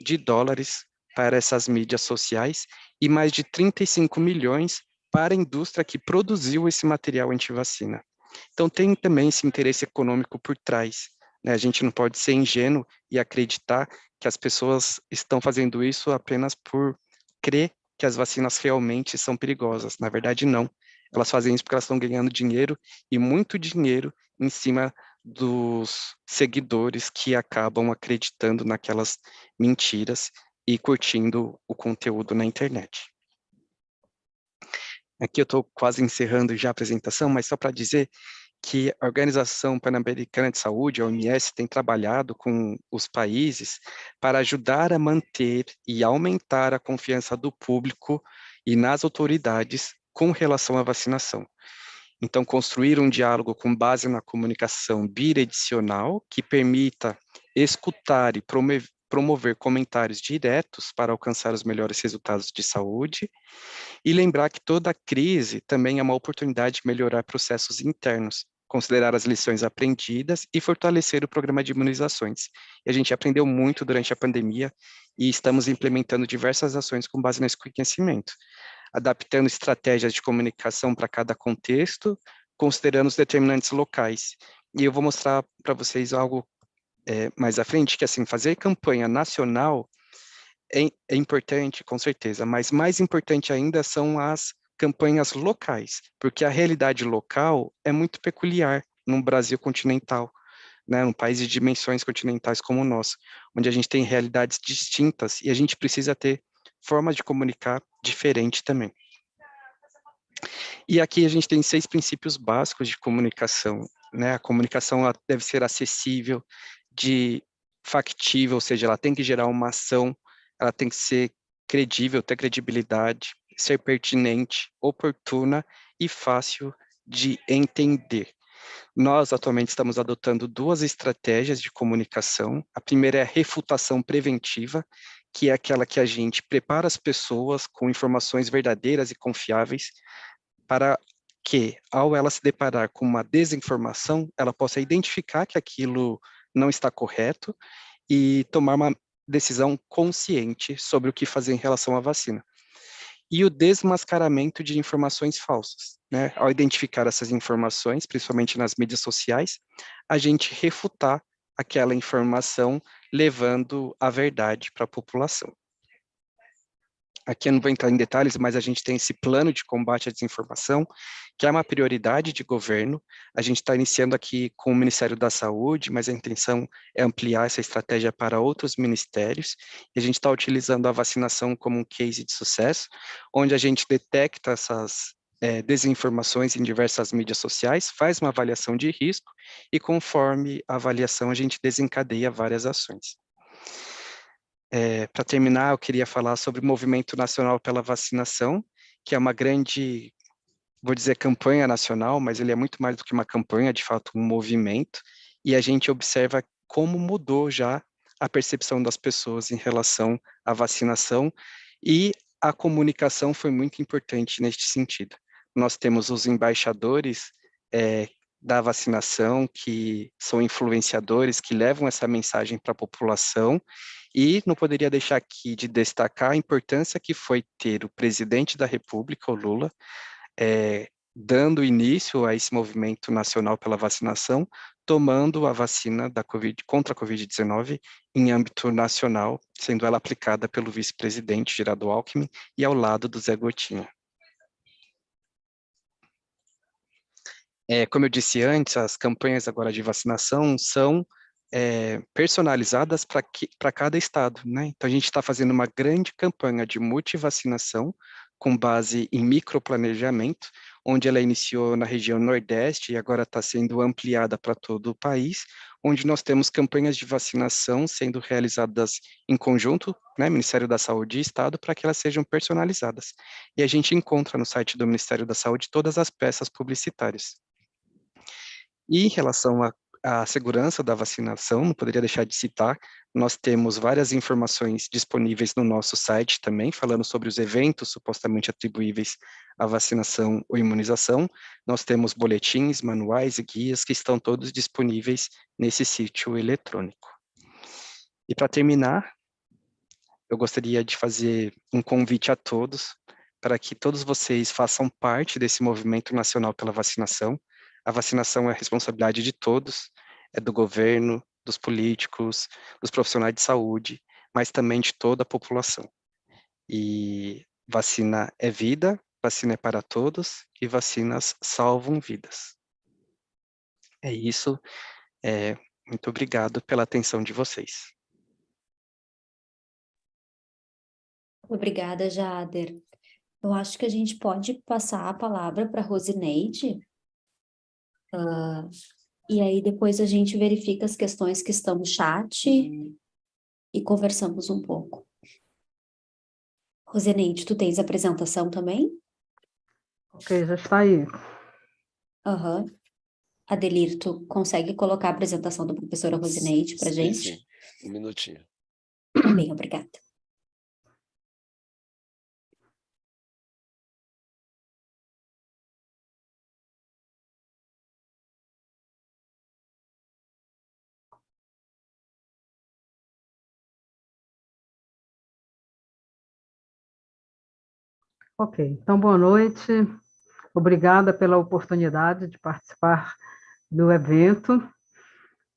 de dólares para essas mídias sociais e mais de 35 milhões para a indústria que produziu esse material anti-vacina. Então tem também esse interesse econômico por trás, né? A gente não pode ser ingênuo e acreditar que as pessoas estão fazendo isso apenas por crer que as vacinas realmente são perigosas. Na verdade, não. Elas fazem isso porque elas estão ganhando dinheiro, e muito dinheiro, em cima dos seguidores que acabam acreditando naquelas mentiras e curtindo o conteúdo na internet. Aqui eu estou quase encerrando já a apresentação, mas só para dizer que a Organização Pan-Americana de Saúde, a OMS, tem trabalhado com os países para ajudar a manter e aumentar a confiança do público e nas autoridades com relação à vacinação. Então, construir um diálogo com base na comunicação bidirecional, que permita escutar e promover comentários diretos para alcançar os melhores resultados de saúde, e lembrar que toda crise também é uma oportunidade de melhorar processos internos, considerar as lições aprendidas e fortalecer o programa de imunizações. E a gente aprendeu muito durante a pandemia e estamos implementando diversas ações com base nesse conhecimento, adaptando estratégias de comunicação para cada contexto, considerando os determinantes locais. E eu vou mostrar para vocês algo mais à frente, que assim, fazer campanha nacional é importante, com certeza, mas mais importante ainda são as campanhas locais, porque a realidade local é muito peculiar no Brasil continental, né, um país de dimensões continentais como o nosso, onde a gente tem realidades distintas e a gente precisa ter formas de comunicar diferente também. E aqui a gente tem 6 princípios básicos de comunicação, né? A comunicação ela deve ser acessível, factível, ou seja, ela tem que gerar uma ação, ela tem que ser credível, ter credibilidade, ser pertinente, oportuna e fácil de entender. Nós, atualmente, estamos adotando 2 estratégias de comunicação. A primeira é a refutação preventiva, que é aquela que a gente prepara as pessoas com informações verdadeiras e confiáveis para que, ao ela se deparar com uma desinformação, ela possa identificar que aquilo não está correto e tomar uma decisão consciente sobre o que fazer em relação à vacina. E o desmascaramento de informações falsas, né? Ao identificar essas informações, principalmente nas mídias sociais, a gente refutar aquela informação, levando a verdade para a população. Aqui eu não vou entrar em detalhes, mas a gente tem esse plano de combate à desinformação, que é uma prioridade de governo. A gente está iniciando aqui com o Ministério da Saúde, mas a intenção é ampliar essa estratégia para outros ministérios. E a gente está utilizando a vacinação como um case de sucesso, onde a gente detecta essas desinformações em diversas mídias sociais, faz uma avaliação de risco e, conforme a avaliação, a gente desencadeia várias ações. Para terminar, eu queria falar sobre o Movimento Nacional pela Vacinação, que é uma grande, vou dizer, campanha nacional, mas ele é muito mais do que uma campanha, de fato, um movimento, e a gente observa como mudou já a percepção das pessoas em relação à vacinação, e a comunicação foi muito importante neste sentido. Nós temos os embaixadores da vacinação, que são influenciadores, que levam essa mensagem para a população, e não poderia deixar aqui de destacar a importância que foi ter o presidente da República, o Lula, dando início a esse movimento nacional pela vacinação, tomando a vacina da contra a Covid-19 em âmbito nacional, sendo ela aplicada pelo vice-presidente Geraldo Alckmin e ao lado do Zé Gotinha. Como eu disse antes, as campanhas agora de vacinação são personalizadas para cada estado, né? Então, a gente está fazendo uma grande campanha de multivacinação com base em microplanejamento, onde ela iniciou na região Nordeste e agora está sendo ampliada para todo o país, onde nós temos campanhas de vacinação sendo realizadas em conjunto, né, Ministério da Saúde e Estado, para que elas sejam personalizadas. E a gente encontra no site do Ministério da Saúde todas as peças publicitárias. E em relação à segurança da vacinação, não poderia deixar de citar, nós temos várias informações disponíveis no nosso site também, falando sobre os eventos supostamente atribuíveis à vacinação ou imunização. Nós temos boletins, manuais e guias que estão todos disponíveis nesse sítio eletrônico. E para terminar, eu gostaria de fazer um convite a todos para que todos vocês façam parte desse movimento nacional pela vacinação. A vacinação é a responsabilidade de todos, é do governo, dos políticos, dos profissionais de saúde, mas também de toda a população. E vacina é vida, vacina é para todos, e vacinas salvam vidas. É isso. Muito obrigado pela atenção de vocês. Obrigada, Jader. Eu acho que a gente pode passar a palavra para a Rosineide. E aí depois a gente verifica as questões que estão no chat e conversamos um pouco. Rosineide, tu tens apresentação também? Ok, já está aí. Aham. Adelir, tu consegue colocar a apresentação da professora Rosineide para gente? Sim, um minutinho. Tá bem, obrigada. Ok, então boa noite. Obrigada pela oportunidade de participar do evento.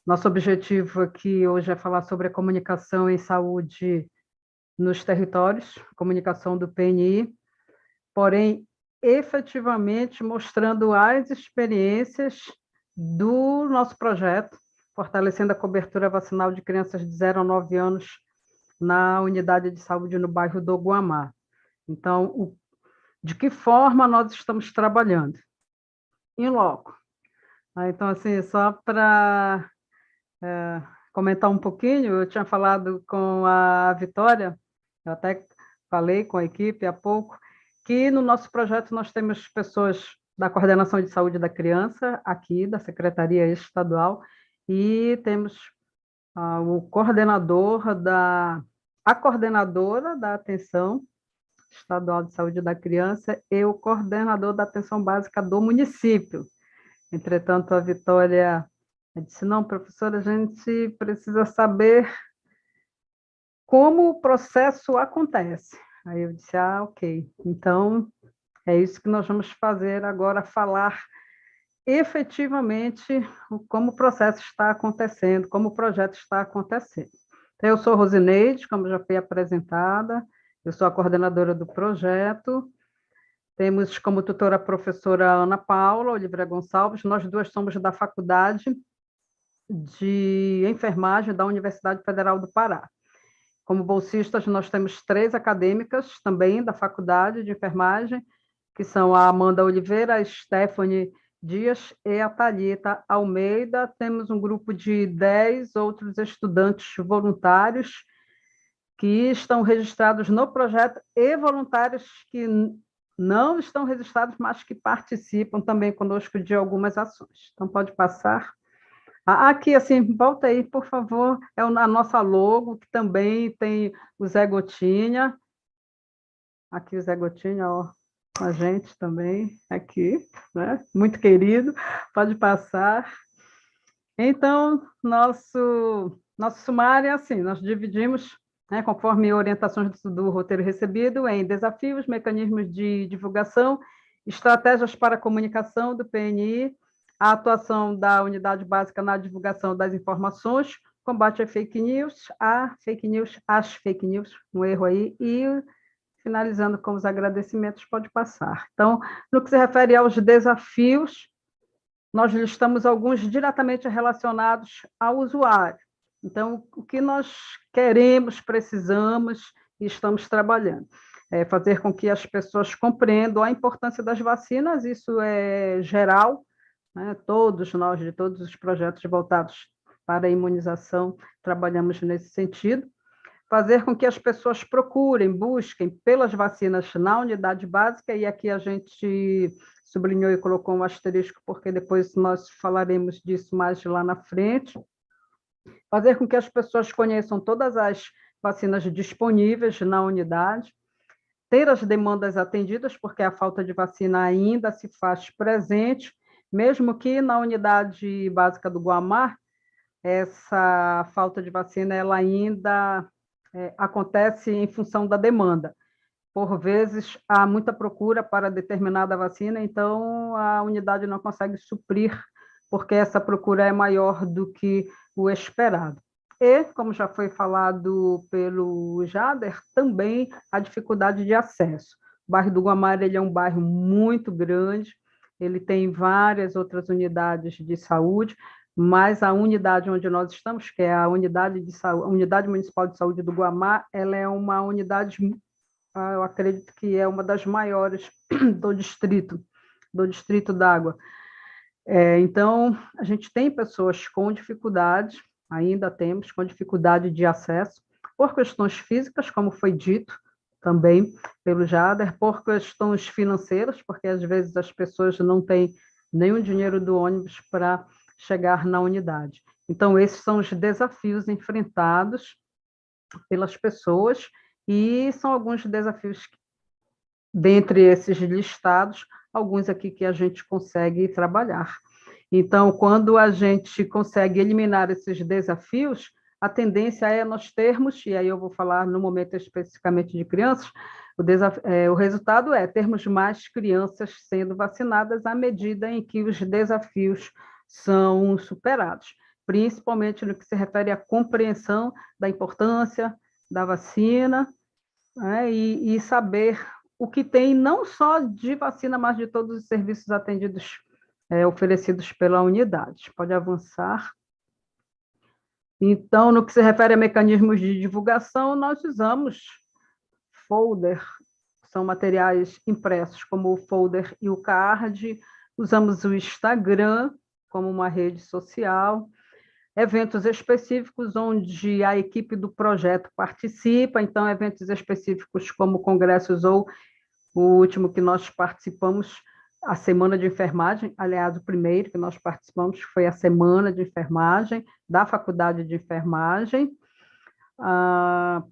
Nosso objetivo aqui hoje é falar sobre a comunicação em saúde nos territórios, comunicação do PNI, porém, efetivamente mostrando as experiências do nosso projeto, fortalecendo a cobertura vacinal de crianças de 0 a 9 anos na unidade de saúde no bairro do Guamá. Então, de que forma nós estamos trabalhando? Em loco. Então, assim, só para comentar um pouquinho, eu tinha falado com a Vitória, eu até falei com a equipe há pouco, que no nosso projeto nós temos pessoas da Coordenação de Saúde da Criança, aqui, da Secretaria Estadual, e temos o coordenador a coordenadora da Atenção Estadual de Saúde da Criança e o coordenador da Atenção Básica do município. Entretanto, a Vitória disse, não, professora, a gente precisa saber como o processo acontece. Aí eu disse, ok, então é isso que nós vamos fazer agora, falar efetivamente como o processo está acontecendo, como o projeto está acontecendo. Então, eu sou Rosineide, como já foi apresentada, eu sou a coordenadora do projeto, temos como tutora a professora Ana Paula Oliveira Gonçalves, nós duas somos da Faculdade de Enfermagem da Universidade Federal do Pará. Como bolsistas, nós temos 3 acadêmicas também da Faculdade de Enfermagem, que são a Amanda Oliveira, a Stephanie Dias e a Thalita Almeida. Temos um grupo de 10 outros estudantes voluntários que estão registrados no projeto e voluntários que não estão registrados, mas que participam também conosco de algumas ações. Então, pode passar. Aqui, assim, volta aí, por favor, é a nossa logo, que também tem o Zé Gotinha. Aqui o Zé Gotinha, ó, com a gente também, aqui, né? Muito querido, pode passar. Então, nosso sumário é assim, nós dividimos, né, conforme orientações do roteiro recebido, em desafios, mecanismos de divulgação, estratégias para a comunicação do PNI, a atuação da unidade básica na divulgação das informações, combate a fake news, as fake news, um erro aí, e finalizando com os agradecimentos, pode passar. Então, no que se refere aos desafios, nós listamos alguns diretamente relacionados ao usuário. Então, o que nós queremos, precisamos e estamos trabalhando? É fazer com que as pessoas compreendam a importância das vacinas, isso é geral, né? Todos nós, de todos os projetos voltados para a imunização, trabalhamos nesse sentido. Fazer com que as pessoas procurem, busquem pelas vacinas na unidade básica, e aqui a gente sublinhou e colocou um asterisco, porque depois nós falaremos disso mais lá na frente. Fazer com que as pessoas conheçam todas as vacinas disponíveis na unidade, ter as demandas atendidas, porque a falta de vacina ainda se faz presente, mesmo que na unidade básica do Guamá, essa falta de vacina ela ainda acontece em função da demanda. Por vezes, há muita procura para determinada vacina, então a unidade não consegue suprir, porque essa procura é maior do que o esperado. E, como já foi falado pelo Jader, também a dificuldade de acesso. O bairro do Guamá ele é um bairro muito grande, ele tem várias outras unidades de saúde, mas a unidade onde nós estamos, que é a unidade municipal de saúde do Guamá, ela é uma unidade, eu acredito que é uma das maiores do distrito d'Água. Então, a gente tem pessoas com dificuldade, ainda temos, com dificuldade de acesso, por questões físicas, como foi dito também pelo Jader, por questões financeiras, porque às vezes as pessoas não têm nenhum dinheiro do ônibus para chegar na unidade. Então, esses são os desafios enfrentados pelas pessoas, e são alguns desafios, dentre esses listados, alguns aqui que a gente consegue trabalhar. Então, quando a gente consegue eliminar esses desafios, a tendência é nós termos, e aí eu vou falar no momento especificamente de crianças, o resultado é termos mais crianças sendo vacinadas à medida em que os desafios são superados, principalmente no que se refere à compreensão da importância da vacina, né, e saber o que tem, não só de vacina, mas de todos os serviços atendidos, oferecidos pela unidade. Pode avançar. Então, no que se refere a mecanismos de divulgação, nós usamos folder, são materiais impressos, como o folder e o card, usamos o Instagram como uma rede social, eventos específicos onde a equipe do projeto participa, então eventos específicos como congressos ou o último que nós participamos, a Semana de Enfermagem, aliás, o primeiro que nós participamos foi a Semana de Enfermagem, da Faculdade de Enfermagem,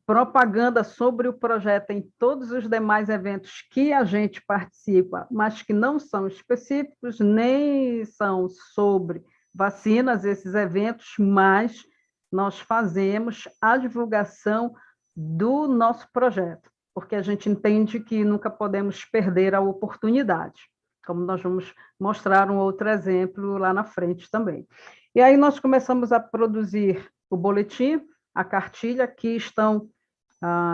propaganda sobre o projeto em todos os demais eventos que a gente participa, mas que não são específicos, nem são sobre vacinas, esses eventos, mas nós fazemos a divulgação do nosso projeto, porque a gente entende que nunca podemos perder a oportunidade, como nós vamos mostrar um outro exemplo lá na frente também. E aí nós começamos a produzir o boletim, a cartilha, que estão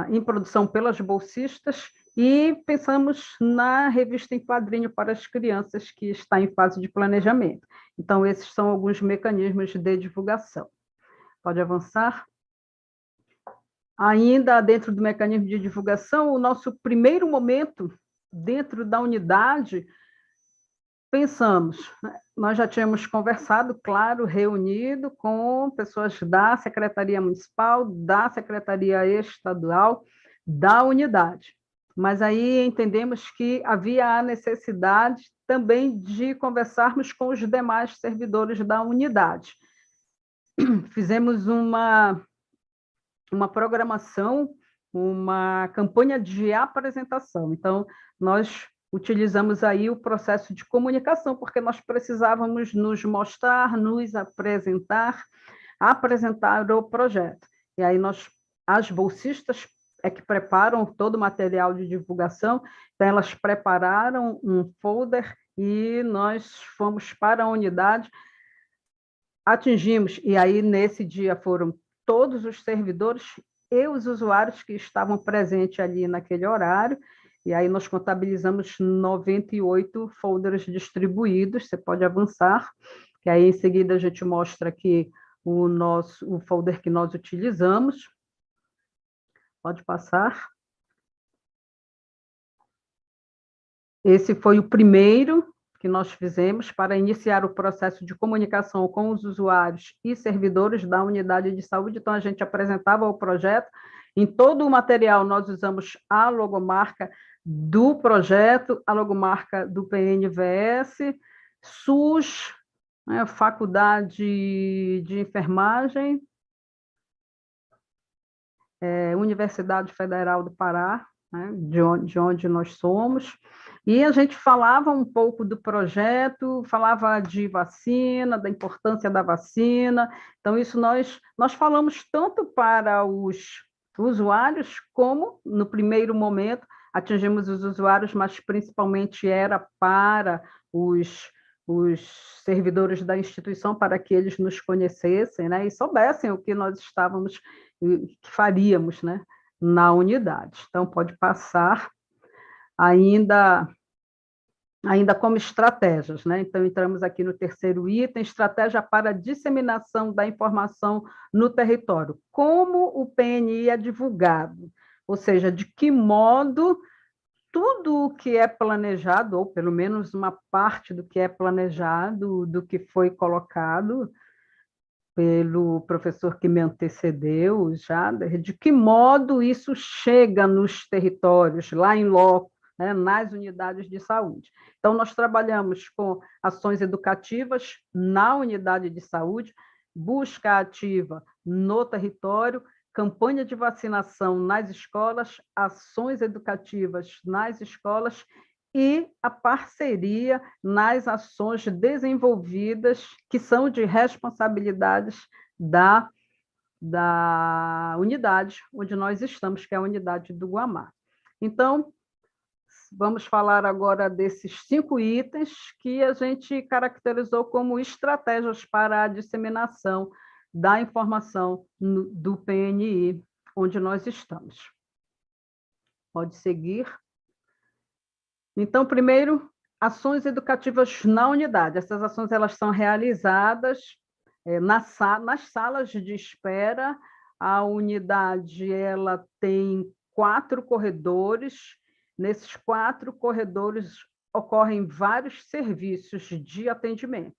em produção pelas bolsistas, e pensamos na revista em quadrinho para as crianças, que está em fase de planejamento. Então, esses são alguns mecanismos de divulgação. Pode avançar. Ainda dentro do mecanismo de divulgação, o nosso primeiro momento dentro da unidade, pensamos, nós já tínhamos conversado, claro, reunido com pessoas da Secretaria Municipal, da Secretaria Estadual, da unidade. Mas aí entendemos que havia a necessidade também de conversarmos com os demais servidores da unidade. Fizemos uma programação, uma campanha de apresentação. Então, nós utilizamos aí o processo de comunicação, porque nós precisávamos nos mostrar, nos apresentar o projeto. E aí as bolsistas é que preparam todo o material de divulgação, então elas prepararam um folder e nós fomos para a unidade, atingimos, e aí nesse dia foram todos os servidores e os usuários que estavam presentes ali naquele horário, e aí nós contabilizamos 98 folders distribuídos, você pode avançar, que aí em seguida a gente mostra aqui o folder que nós utilizamos. Pode passar. Esse foi o primeiro que nós fizemos para iniciar o processo de comunicação com os usuários e servidores da unidade de saúde. Então, a gente apresentava o projeto. Em todo o material, nós usamos a logomarca do projeto, a logomarca do PNVS, SUS, né, Faculdade de Enfermagem, Universidade Federal do Pará, né, de onde nós somos, e a gente falava um pouco do projeto, falava de vacina, da importância da vacina, então isso nós falamos tanto para os usuários, como, no primeiro momento, atingimos os usuários, mas principalmente era para os servidores da instituição, para que eles nos conhecessem, né, e soubessem o que nós que faríamos, né, na unidade. Então, pode passar. Ainda como estratégias, né? Então, entramos aqui no terceiro item, estratégia para disseminação da informação no território. Como o PNI é divulgado? Ou seja, de que modo tudo o que é planejado, ou pelo menos uma parte do que é planejado, do que foi colocado pelo professor que me antecedeu, já, de que modo isso chega nos territórios, lá em loco, né, nas unidades de saúde. Então, nós trabalhamos com ações educativas na unidade de saúde, busca ativa no território, campanha de vacinação nas escolas, ações educativas nas escolas e a parceria nas ações desenvolvidas, que são de responsabilidades da unidade onde nós estamos, que é a unidade do Guamá. Então, vamos falar agora desses 5 itens que a gente caracterizou como estratégias para a disseminação da informação do PNI, onde nós estamos. Pode seguir. Então, primeiro, ações educativas na unidade. Essas ações elas são realizadas nas salas de espera. A unidade ela tem 4 corredores. Nesses 4 corredores ocorrem vários serviços de atendimento.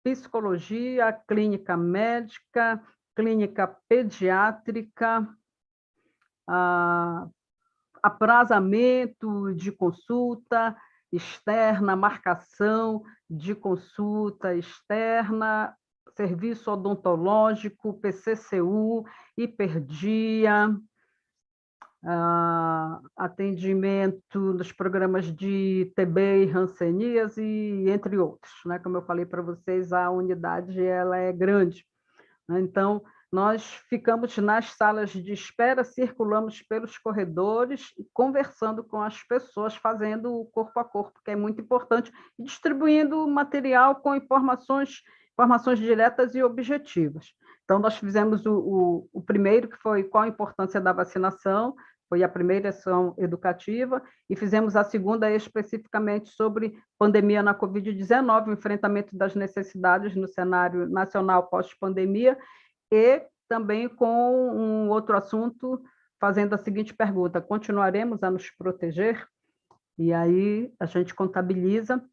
Psicologia, clínica médica, clínica pediátrica, aprazamento de consulta externa, marcação de consulta externa, serviço odontológico, PCCU, hiperdia, atendimento nos programas de TB e hanseníase, entre outros, né? Como eu falei para vocês, a unidade ela é grande, né? Então, nós ficamos nas salas de espera, circulamos pelos corredores, conversando com as pessoas, fazendo o corpo a corpo, que é muito importante, e distribuindo material com informações diretas e objetivas. Então, nós fizemos o primeiro, que foi qual a importância da vacinação, foi a primeira ação educativa, e fizemos a segunda especificamente sobre pandemia na Covid-19, o enfrentamento das necessidades no cenário nacional pós-pandemia, e também com um outro assunto, fazendo a seguinte pergunta: continuaremos a nos proteger? E aí a gente contabiliza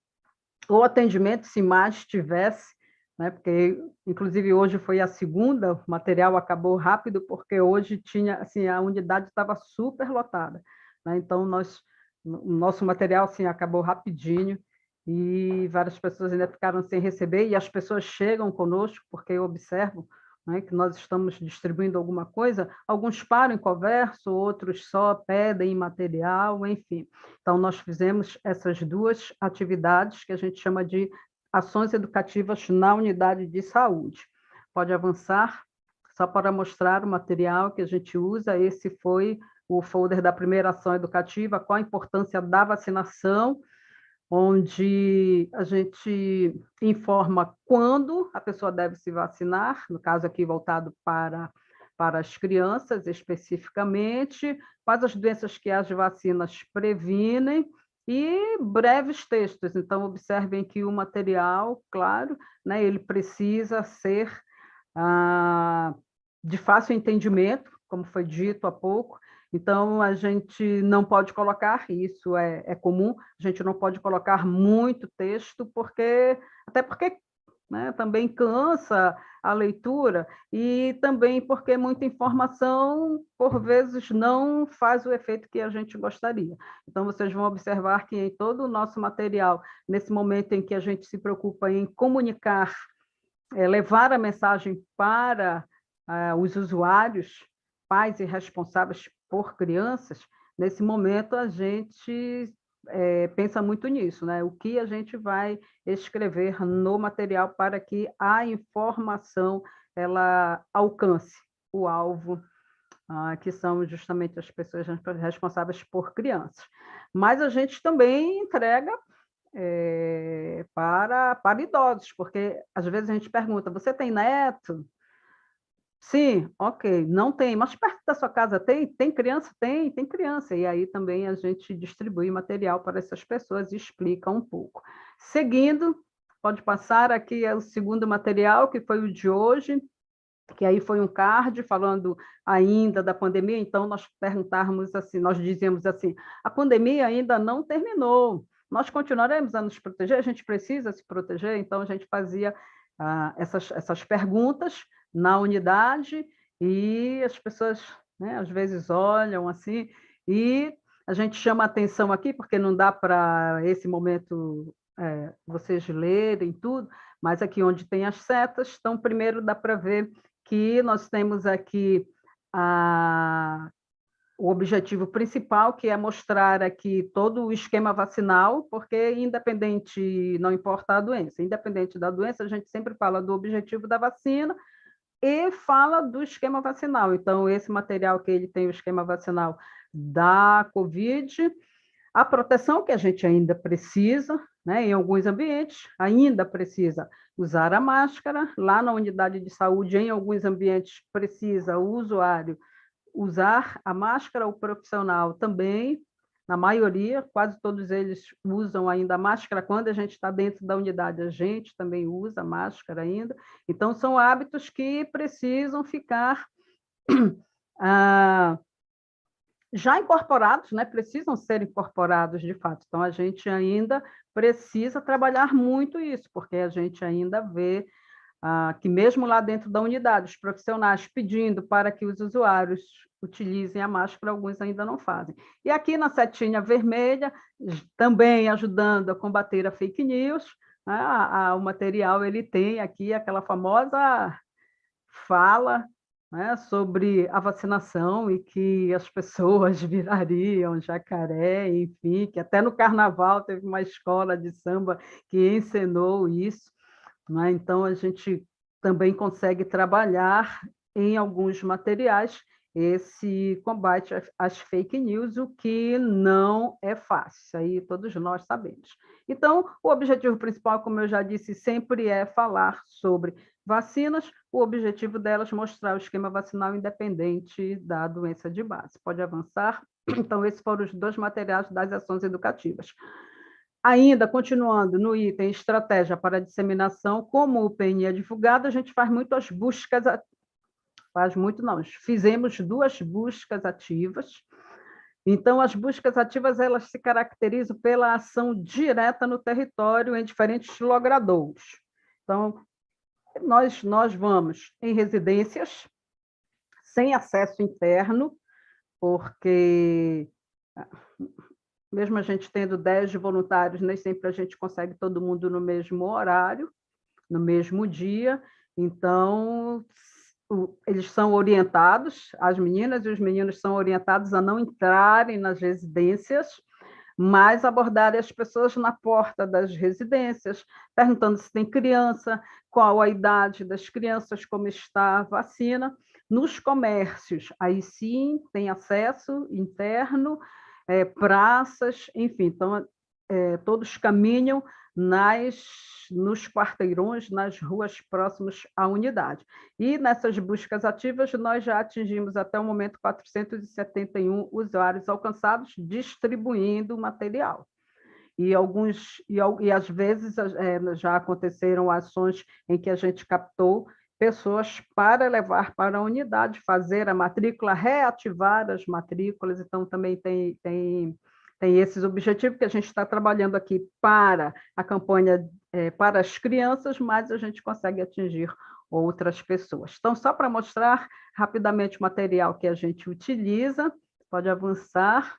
o atendimento, se mais tivesse, né? Porque, inclusive, hoje foi a segunda, o material acabou rápido, porque hoje tinha, assim, a unidade estava super lotada, né? Então, o nosso material, assim, acabou rapidinho, e várias pessoas ainda ficaram sem receber, e as pessoas chegam conosco, porque eu observo, né, que nós estamos distribuindo alguma coisa, alguns param e conversam, outros só pedem material, enfim. Então, nós fizemos essas 2 atividades que a gente chama de ações educativas na unidade de saúde. Pode avançar, só para mostrar o material que a gente usa. Esse foi o folder da primeira ação educativa, qual a importância da vacinação, onde a gente informa quando a pessoa deve se vacinar, no caso aqui voltado para as crianças especificamente, quais as doenças que as vacinas previnem, e breves textos. Então, observem que o material, claro, né, ele precisa ser de fácil entendimento, como foi dito há pouco. Então, a gente não pode colocar, e isso é comum, a gente não pode colocar muito texto, até porque, né, também cansa a leitura, e também porque muita informação, por vezes, não faz o efeito que a gente gostaria. Então, vocês vão observar que em todo o nosso material, nesse momento em que a gente se preocupa em comunicar, levar a mensagem para os usuários, pais e responsáveis por crianças, nesse momento a gente pensa muito nisso, né? O que a gente vai escrever no material para que a informação ela alcance o alvo, que são justamente as pessoas responsáveis por crianças. Mas a gente também entrega para idosos, porque às vezes a gente pergunta: você tem neto? Sim, ok, não tem, mas perto da sua casa tem criança? Tem criança, e aí também a gente distribui material para essas pessoas e explica um pouco. Seguindo, pode passar aqui o segundo material, que foi o de hoje, que aí foi um card falando ainda da pandemia. Então nós perguntávamos assim, nós dizíamos assim: a pandemia ainda não terminou, nós continuaremos a nos proteger, a gente precisa se proteger. Então a gente fazia essas perguntas na unidade, e as pessoas, né, às vezes olham assim, e a gente chama a atenção aqui, porque não dá para esse momento vocês lerem tudo, mas aqui onde tem as setas, então primeiro dá para ver que nós temos aqui o objetivo principal, que é mostrar aqui todo o esquema vacinal, porque independente, não importa a doença, independente da doença, a gente sempre fala do objetivo da vacina e fala do esquema vacinal. Então, esse material que ele tem o esquema vacinal da Covid, a proteção que a gente ainda precisa, né, em alguns ambientes, ainda precisa usar a máscara, lá na unidade de saúde, em alguns ambientes, precisa o usuário usar a máscara, o profissional também, na maioria, quase todos eles usam ainda a máscara. Quando a gente está dentro da unidade, a gente também usa a máscara ainda. Então, são hábitos que precisam ficar já incorporados, né? Precisam ser incorporados de fato. Então, a gente ainda precisa trabalhar muito isso, porque a gente ainda vê que mesmo lá dentro da unidade, os profissionais pedindo para que os usuários utilizem a máscara, alguns ainda não fazem. E aqui na setinha vermelha, também ajudando a combater a fake news, né? O material ele tem aqui aquela famosa fala, né, sobre a vacinação e que as pessoas virariam jacaré, enfim, que até no carnaval teve uma escola de samba que ensinou isso, né? Então, a gente também consegue trabalhar em alguns materiais esse combate às fake news, o que não é fácil, isso aí todos nós sabemos. Então, o objetivo principal, como eu já disse, sempre é falar sobre vacinas, o objetivo delas é mostrar o esquema vacinal independente da doença de base. Pode avançar? Então, esses foram os 2 materiais das ações educativas. Ainda continuando no item estratégia para disseminação, como o PNI é divulgado, a gente faz muito as buscas, fizemos 2 buscas ativas. Então, as buscas ativas elas se caracterizam pela ação direta no território em diferentes logradouros. Então, nós vamos em residências sem acesso interno, porque mesmo a gente tendo 10 voluntários, nem sempre a gente consegue todo mundo no mesmo horário, no mesmo dia. Então, eles são orientados, as meninas e os meninos são orientados a não entrarem nas residências, mas abordarem as pessoas na porta das residências, perguntando se tem criança, qual a idade das crianças, como está a vacina. Nos comércios, aí sim tem acesso interno, praças, enfim, então todos caminham nos quarteirões, nas ruas próximas à unidade. E nessas buscas ativas, nós já atingimos até o momento 471 usuários alcançados, distribuindo o material. E às vezes já aconteceram ações em que a gente captou pessoas para levar para a unidade, fazer a matrícula, reativar as matrículas, então também tem esses objetivos que a gente está trabalhando aqui para a campanha para as crianças, mas a gente consegue atingir outras pessoas. Então, só para mostrar rapidamente o material que a gente utiliza, pode avançar.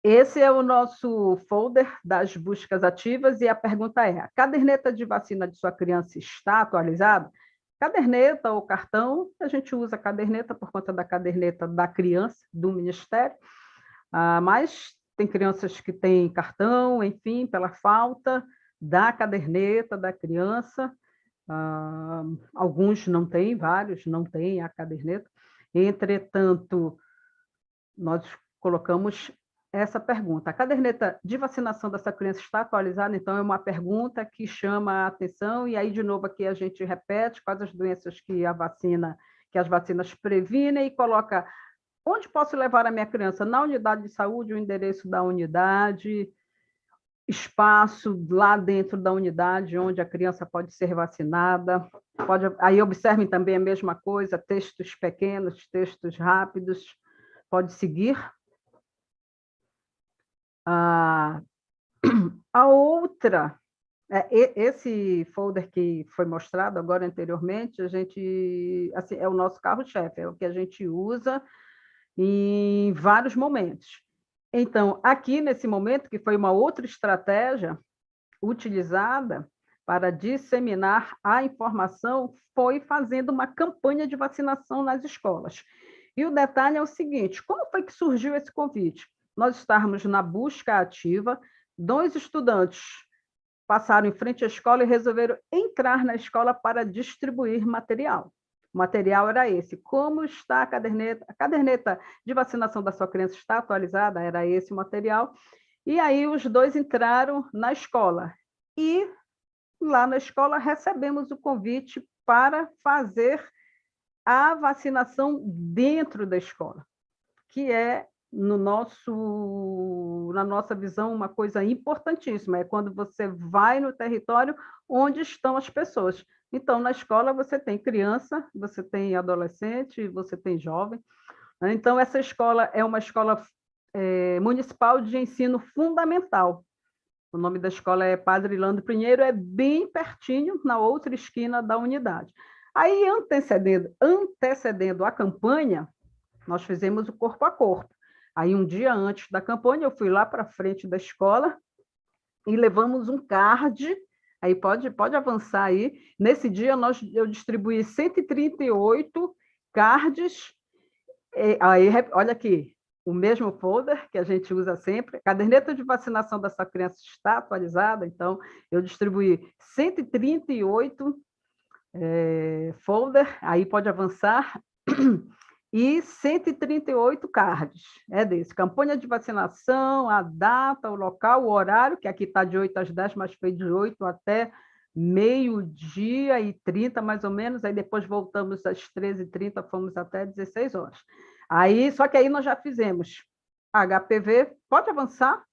Esse é o nosso folder das buscas ativas e a pergunta é: a caderneta de vacina de sua criança está atualizada? Caderneta ou cartão, a gente usa caderneta por conta da caderneta da criança, do Ministério, mas tem crianças que têm cartão, enfim, pela falta da caderneta da criança, alguns não têm, vários não têm a caderneta. Entretanto, nós colocamos essa pergunta: a caderneta de vacinação dessa criança está atualizada? Então, é uma pergunta que chama a atenção, e aí, de novo, aqui a gente repete quais as doenças que as vacinas previnem, e coloca onde posso levar a minha criança? Na unidade de saúde, o endereço da unidade, espaço lá dentro da unidade onde a criança pode ser vacinada. Aí observem também a mesma coisa, textos pequenos, textos rápidos. Pode seguir. A outra, esse folder que foi mostrado agora anteriormente, a gente, assim, é o nosso carro-chefe, é o que a gente usa em vários momentos. Então, aqui nesse momento, que foi uma outra estratégia utilizada para disseminar a informação, foi fazendo uma campanha de vacinação nas escolas. E o detalhe é o seguinte: como foi que surgiu esse convite? Nós estávamos na busca ativa, 2 estudantes passaram em frente à escola e resolveram entrar na escola para distribuir material. O material era esse: como está a caderneta de vacinação da sua criança está atualizada? Era esse o material. E aí os 2 entraram na escola. E lá na escola recebemos o convite para fazer a vacinação dentro da escola, que é, na nossa visão, uma coisa importantíssima, é quando você vai no território onde estão as pessoas. Então, na escola, você tem criança, você tem adolescente, você tem jovem. Então, essa escola é uma escola municipal de ensino fundamental. O nome da escola é Padre Lando Pinheiro, é bem pertinho, na outra esquina da unidade. Aí, antecedendo a campanha, nós fizemos o corpo a corpo. Aí, um dia antes da campanha, eu fui lá para frente da escola e levamos um card. Aí pode avançar aí. Nesse dia, eu distribuí 138 cards. Aí, olha aqui, o mesmo folder que a gente usa sempre. A caderneta de vacinação dessa criança está atualizada, então eu distribuí 138 folder, aí pode avançar, e 138 cards, desse. Campanha de vacinação, a data, o local, o horário, que aqui está de 8 às 10, mas foi de 8 até meio-dia e 30, mais ou menos, aí depois voltamos às 13h30, fomos até 16 horas. Só que aí nós já fizemos HPV, pode avançar,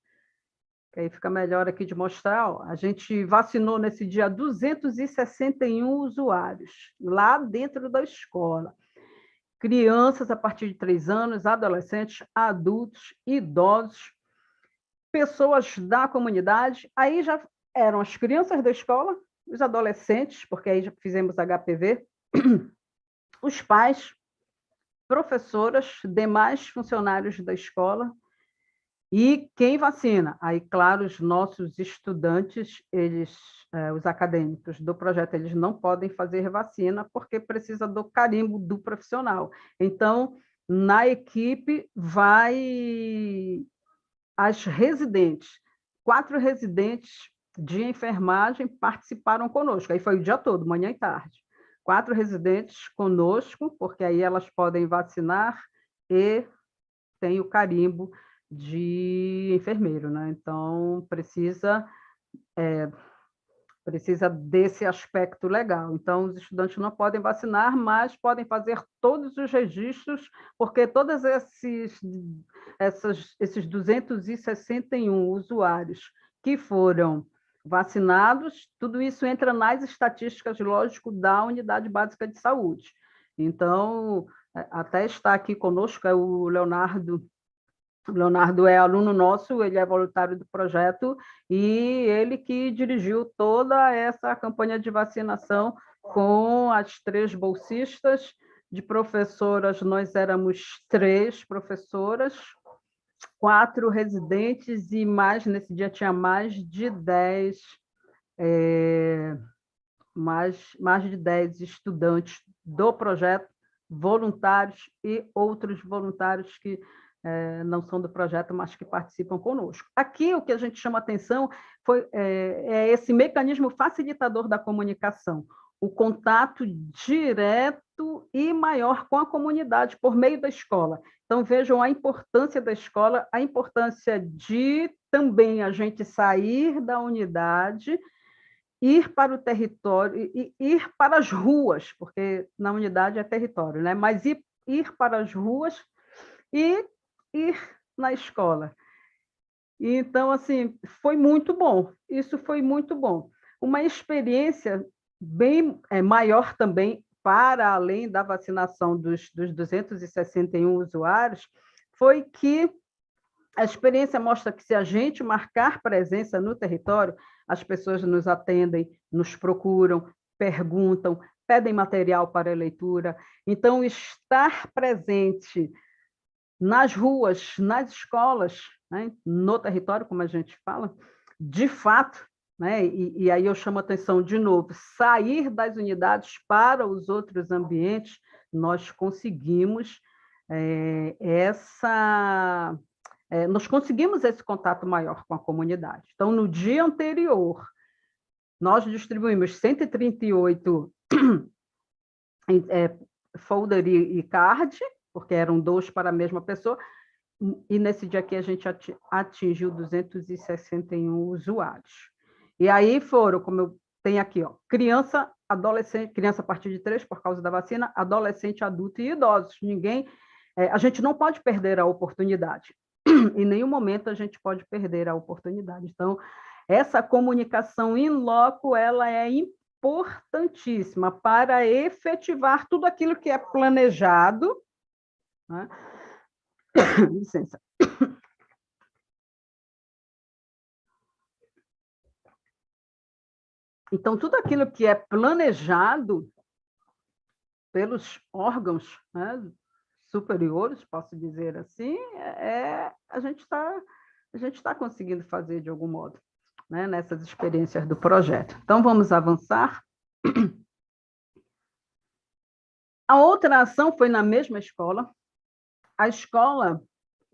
que aí fica melhor aqui de mostrar, ó. A gente vacinou nesse dia 261 usuários, lá dentro da escola. Crianças a partir de 3 anos, adolescentes, adultos, idosos, pessoas da comunidade. Aí já eram as crianças da escola, os adolescentes, porque aí já fizemos HPV, os pais, professoras, demais funcionários da escola e quem vacina. Aí, claro, os nossos estudantes, os acadêmicos do projeto, eles não podem fazer vacina porque precisa do carimbo do profissional. Então, na equipe vai as residentes, 4 residentes de enfermagem participaram conosco. Aí foi o dia todo, manhã e tarde. 4 residentes conosco, porque aí elas podem vacinar e tem o carimbo de enfermeiro, né? Então, precisa desse aspecto legal. Então, os estudantes não podem vacinar, mas podem fazer todos os registros, porque todos esses 261 usuários que foram vacinados, tudo isso entra nas estatísticas, lógico, da Unidade Básica de Saúde. Então, até está aqui conosco, é o Leonardo. O Leonardo é aluno nosso, ele é voluntário do projeto e ele que dirigiu toda essa campanha de vacinação com as 3 bolsistas. De professoras, nós éramos 3 professoras, 4 residentes e nesse dia tinha mais de 10 estudantes do projeto, voluntários e outros voluntários que não são do projeto, mas que participam conosco. Aqui, o que a gente chama atenção é esse mecanismo facilitador da comunicação, o contato direto e maior com a comunidade por meio da escola. Então, vejam a importância da escola, a importância de também a gente sair da unidade, ir para o território, e ir para as ruas, porque na unidade é território, né? Mas ir para as ruas e ir na escola. Então, assim, foi muito bom. Isso foi muito bom. Uma experiência bem maior também, para além da vacinação dos 261 usuários, foi que a experiência mostra que se a gente marcar presença no território, as pessoas nos atendem, nos procuram, perguntam, pedem material para leitura. Então, estar presente nas ruas, nas escolas, né, no território, como a gente fala, de fato, né, e aí eu chamo a atenção de novo, sair das unidades para os outros ambientes, nós conseguimos nós conseguimos esse contato maior com a comunidade. Então, no dia anterior, nós distribuímos 138 folder e card, porque eram 2 para a mesma pessoa, e nesse dia aqui a gente atingiu 261 usuários. E aí foram, como eu tem aqui, ó, criança, adolescente, criança a partir de 3 por causa da vacina, adolescente, adulto e idosos. A gente não pode perder a oportunidade. Em nenhum momento a gente pode perder a oportunidade. Então, essa comunicação in loco, ela é importantíssima para efetivar tudo aquilo que é planejado, né? Licença. Então, tudo aquilo que é planejado pelos órgãos, né, superiores, posso dizer assim, a gente está conseguindo fazer de algum modo, né, nessas experiências do projeto. Então, vamos avançar. A outra ação foi na mesma escola. A escola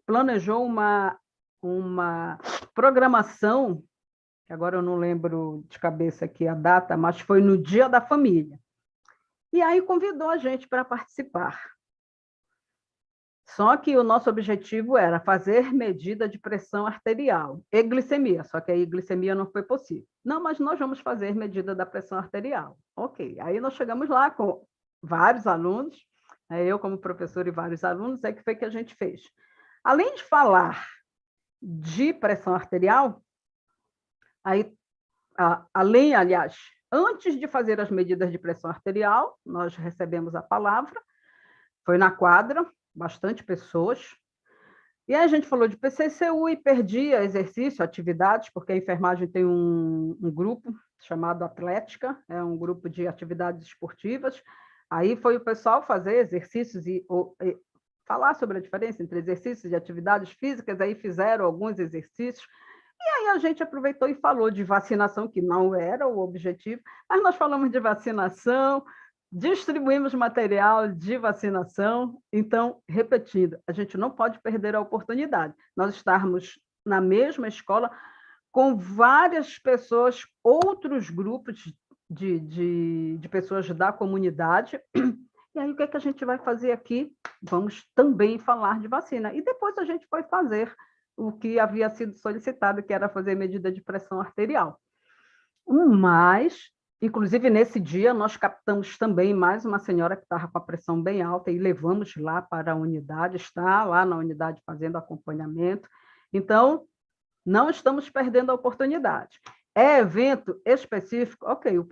planejou uma programação, que agora eu não lembro de cabeça aqui a data, mas foi no Dia da Família. E aí convidou a gente para participar. Só que o nosso objetivo era fazer medida de pressão arterial e glicemia, só que aí glicemia não foi possível. Não, mas nós vamos fazer medida da pressão arterial. Ok, aí nós chegamos lá com vários alunos, eu como professor e vários alunos, que foi que a gente fez. Além de falar de pressão arterial, aliás, antes de fazer as medidas de pressão arterial, nós recebemos a palavra, foi na quadra, bastante pessoas, e aí a gente falou de PCCU e perdia exercício, atividades, porque a enfermagem tem um grupo chamado Atlética, é um grupo de atividades esportivas, aí foi o pessoal fazer exercícios e falar sobre a diferença entre exercícios e atividades físicas, aí fizeram alguns exercícios, e aí a gente aproveitou e falou de vacinação, que não era o objetivo, mas nós falamos de vacinação, distribuímos material de vacinação. Então, repetindo, a gente não pode perder a oportunidade. Nós estarmos na mesma escola com várias pessoas, outros grupos de pessoas da comunidade. E aí, o que é que a gente vai fazer aqui? Vamos também falar de vacina. E depois a gente foi fazer o que havia sido solicitado, que era fazer medida de pressão arterial. Mas, inclusive, nesse dia, nós captamos também mais uma senhora que estava com a pressão bem alta e levamos lá para a unidade, está lá na unidade fazendo acompanhamento. Então, não estamos perdendo a oportunidade. É evento específico? Ok, o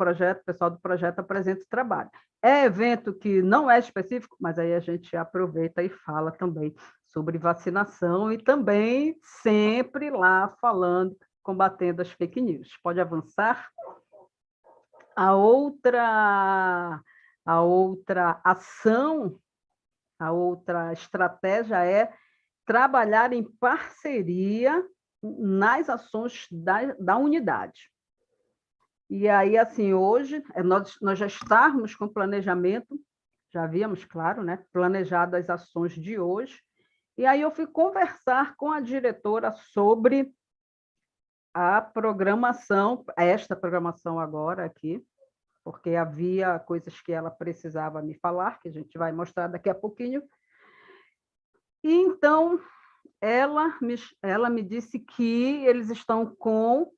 pessoal do projeto apresenta o trabalho. É evento que não é específico, mas aí a gente aproveita e fala também sobre vacinação e também sempre lá falando, combatendo as fake news. Pode avançar? A outra ação, a outra estratégia é trabalhar em parceria nas ações da unidade. E aí, assim, hoje, nós já estamos com planejamento, já havíamos, claro, né, planejado as ações de hoje, e aí eu fui conversar com a diretora sobre a programação, esta programação agora aqui, porque havia coisas que ela precisava me falar, que a gente vai mostrar daqui a pouquinho. E então, ela me disse que eles estão com,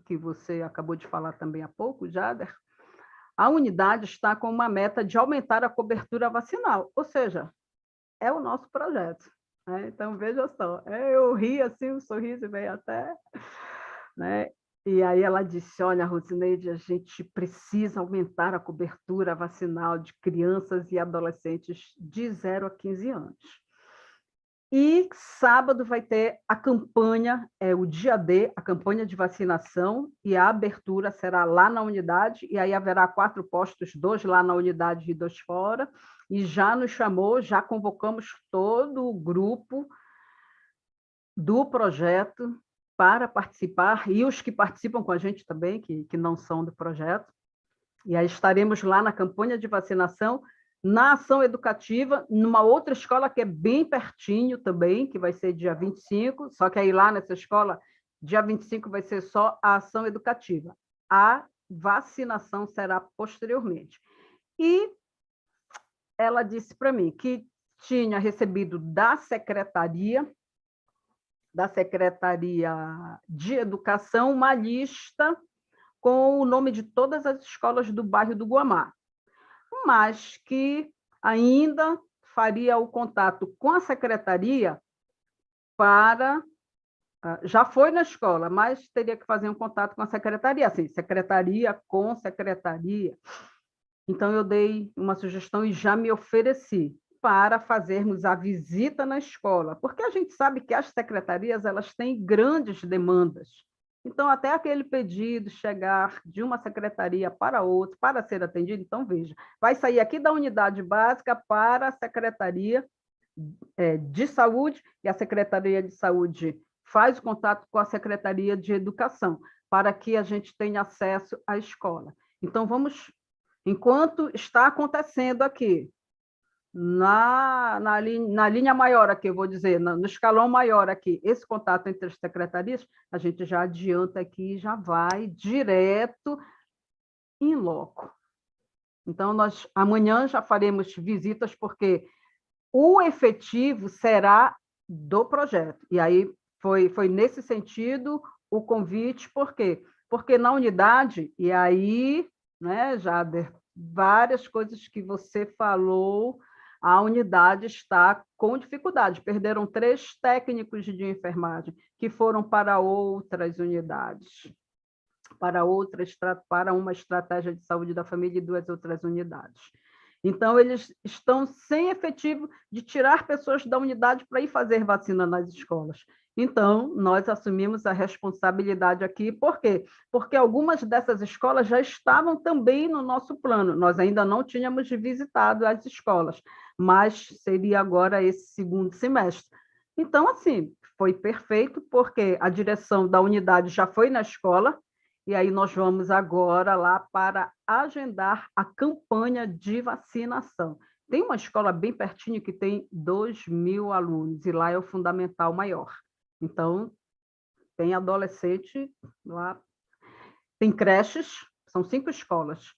que você acabou de falar também há pouco, Jader, a unidade está com uma meta de aumentar a cobertura vacinal, ou seja, é o nosso projeto. Né? Então, veja só, eu ri assim, o sorriso veio até... Né? E aí ela disse, olha, Rosineide, a gente precisa aumentar a cobertura vacinal de crianças e adolescentes de 0 a 15 anos. E sábado vai ter a campanha, o dia D, a campanha de vacinação, e a abertura será lá na unidade, e aí haverá 4 postos, 2 lá na unidade e 2 fora, e já nos chamou, já convocamos todo o grupo do projeto para participar, e os que participam com a gente também, que não são do projeto, e aí estaremos lá na campanha de vacinação, na ação educativa, numa outra escola que é bem pertinho também, que vai ser dia 25, só que aí lá nessa escola, dia 25 vai ser só a ação educativa. A vacinação será posteriormente. E ela disse para mim que tinha recebido da Secretaria de Educação uma lista com o nome de todas as escolas do bairro do Guamá, mas que ainda faria o contato com a secretaria para... Já foi na escola, mas teria que fazer um contato com a secretaria, assim, secretaria com secretaria. Então, eu dei uma sugestão e já me ofereci para fazermos a visita na escola, porque a gente sabe que as secretarias elas têm grandes demandas. Então, até aquele pedido chegar de uma secretaria para outra, para ser atendido, então, veja, vai sair aqui da unidade básica para a Secretaria de Saúde, e a Secretaria de Saúde faz o contato com a Secretaria de Educação, para que a gente tenha acesso à escola. Então, vamos, enquanto está acontecendo aqui, na linha maior aqui, eu vou dizer, no escalão maior aqui, esse contato entre as secretarias, a gente já adianta aqui e já vai direto em loco. Então, nós amanhã já faremos visitas, porque o efetivo será do projeto. E aí foi nesse sentido o convite, por quê? Porque na unidade, e aí, né, Jader, várias coisas que você falou, a unidade está com dificuldade. Perderam 3 técnicos de enfermagem que foram para outras unidades, para uma estratégia de saúde da família e 2 outras unidades. Então, eles estão sem efetivo de tirar pessoas da unidade para ir fazer vacina nas escolas. Então, nós assumimos a responsabilidade aqui. Por quê? Porque algumas dessas escolas já estavam também no nosso plano. Nós ainda não tínhamos visitado as escolas, mas seria agora esse segundo semestre. Então, assim, foi perfeito, porque a direção da unidade já foi na escola, e aí nós vamos agora lá para agendar a campanha de vacinação. Tem uma escola bem pertinho que tem 2.000 alunos, e lá é o fundamental maior. Então, tem adolescente lá, tem creches, são 5 escolas.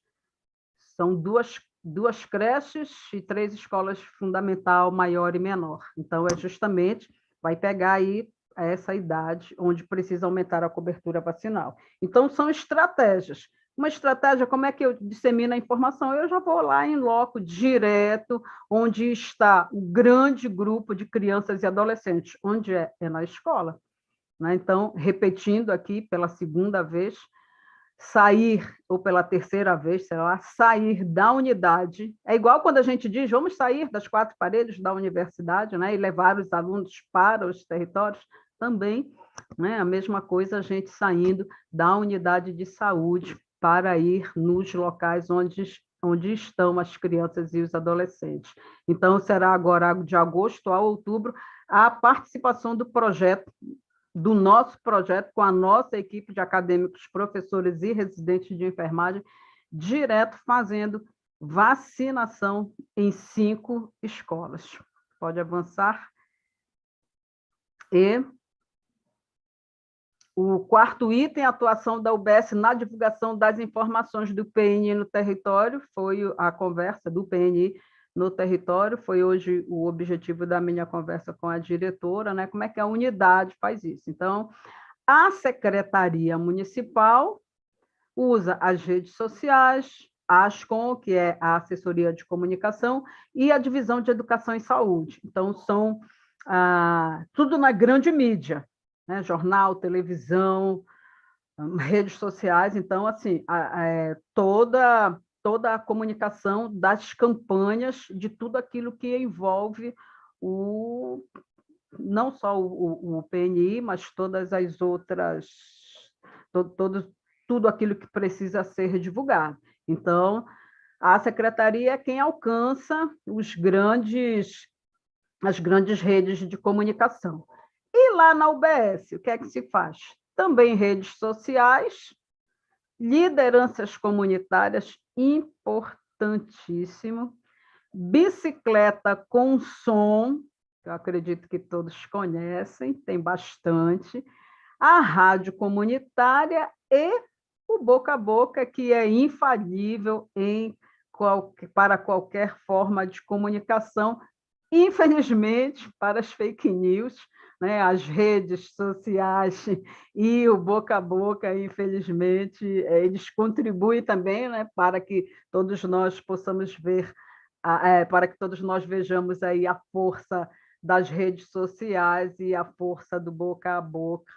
São duas creches e 3 escolas fundamental, maior e menor. Então, é justamente, vai pegar aí essa idade onde precisa aumentar a cobertura vacinal. Então, são estratégias. Uma estratégia, como é que eu dissemino a informação? Eu já vou lá em loco, direto, onde está o grande grupo de crianças e adolescentes. Onde é? É na escola. Né? Então, repetindo aqui pela segunda vez, sair, ou pela terceira vez, sei lá, sair da unidade. É igual quando a gente diz, vamos sair das 4 paredes da universidade, né, e levar os alunos para os territórios, também, né, a mesma coisa, a gente saindo da unidade de saúde para ir nos locais onde estão as crianças e os adolescentes. Então, será agora de agosto a outubro a participação do nosso projeto, com a nossa equipe de acadêmicos, professores e residentes de enfermagem, direto fazendo vacinação em 5 escolas. Pode avançar. E o 4º item, a atuação da UBS na divulgação das informações do PNI no território, foi a conversa do PNI no território, foi hoje o objetivo da minha conversa com a diretora, né? Como é que a unidade faz isso? Então, a Secretaria Municipal usa as redes sociais, a ASCOM, que é a Assessoria de Comunicação, e a Divisão de Educação e Saúde. Então, são tudo na grande mídia, né? Jornal, televisão, redes sociais. Então, assim, toda a comunicação das campanhas, de tudo aquilo que envolve não só o PNI, mas todas as outras, tudo aquilo que precisa ser divulgado. Então, a secretaria é quem alcança as grandes redes de comunicação. E lá na UBS, o que é que se faz? Também redes sociais, lideranças comunitárias, importantíssimo, bicicleta com som, que eu acredito que todos conhecem, tem bastante, a rádio comunitária e o boca a boca, que é infalível para qualquer forma de comunicação, infelizmente, para as fake news, né? As redes sociais e o boca a boca, infelizmente, eles contribuem também, né, para que todos nós possamos ver, para que todos nós vejamos aí a força das redes sociais e a força do boca a boca,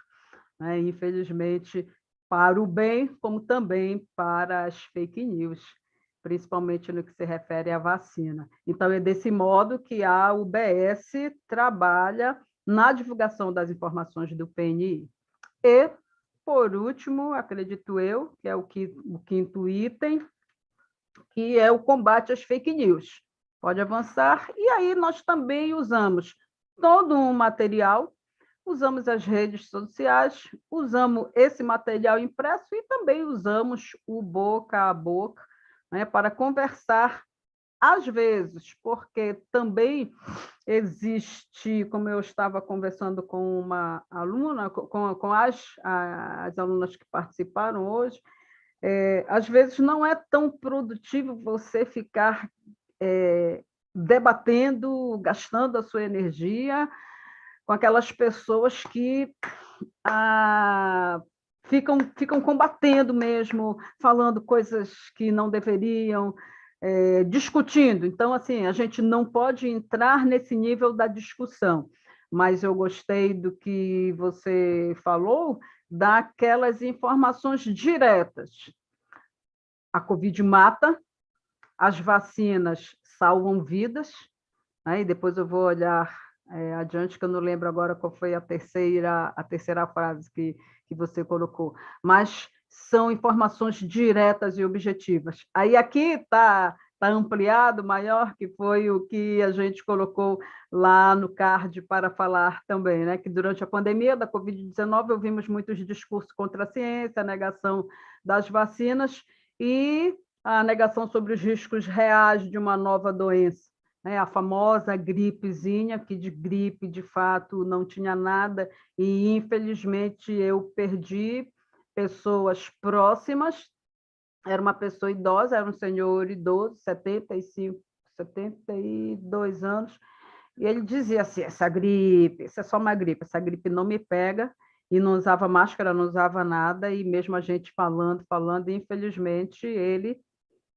né? Infelizmente, para o bem, como também para as fake news, principalmente no que se refere à vacina. Então, é desse modo que a UBS trabalha na divulgação das informações do PNI. E, por último, acredito eu, que é o quinto item, que é o combate às fake news. Pode avançar. E aí nós também usamos todo um material, usamos as redes sociais, usamos esse material impresso e também usamos o boca a boca, né, para conversar, às vezes, porque também existe, como eu estava conversando com uma aluna, com as alunas que participaram hoje, às vezes não é tão produtivo você ficar debatendo, gastando a sua energia com aquelas pessoas que ficam combatendo mesmo, falando coisas que não deveriam, discutindo. Então, assim, a gente não pode entrar nesse nível da discussão, mas eu gostei do que você falou, daquelas informações diretas. A Covid mata, as vacinas salvam vidas, né? E depois eu vou olhar adiante, que eu não lembro agora qual foi a terceira frase que você colocou, mas são informações diretas e objetivas. Aí aqui está ampliado, maior, que foi o que a gente colocou lá no card para falar também, né? Que durante a pandemia da Covid-19 ouvimos muitos discursos contra a ciência, a negação das vacinas e a negação sobre os riscos reais de uma nova doença, né? A famosa gripezinha, que de gripe, de fato, não tinha nada, e, infelizmente, eu perdi pessoas próximas. Era uma pessoa idosa, era um senhor idoso, 75, 72 anos, e ele dizia assim, essa gripe, isso é só uma gripe, essa gripe não me pega, e não usava máscara, não usava nada, e mesmo a gente falando, e infelizmente ele,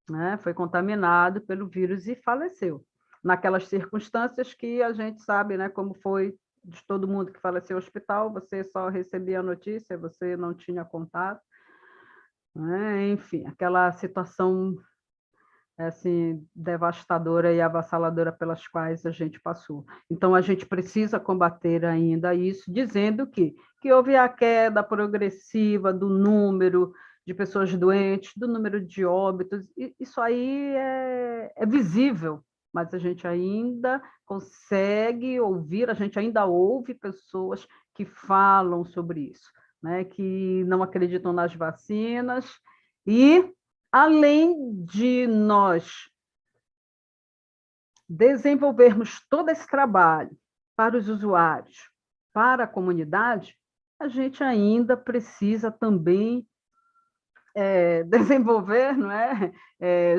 né, foi contaminado pelo vírus e faleceu. Naquelas circunstâncias que a gente sabe, né, como foi de todo mundo que faleceu no hospital, você só recebia a notícia, você não tinha contato, né? Enfim, aquela situação assim, devastadora e avassaladora pelas quais a gente passou. Então, a gente precisa combater ainda isso, dizendo que houve a queda progressiva do número de pessoas doentes, do número de óbitos, isso aí é visível, mas a gente ainda consegue ouvir, a gente ainda ouve pessoas que falam sobre isso, né, que não acreditam nas vacinas e, além de nós desenvolvermos todo esse trabalho para os usuários, para a comunidade, a gente ainda precisa também desenvolver, não é?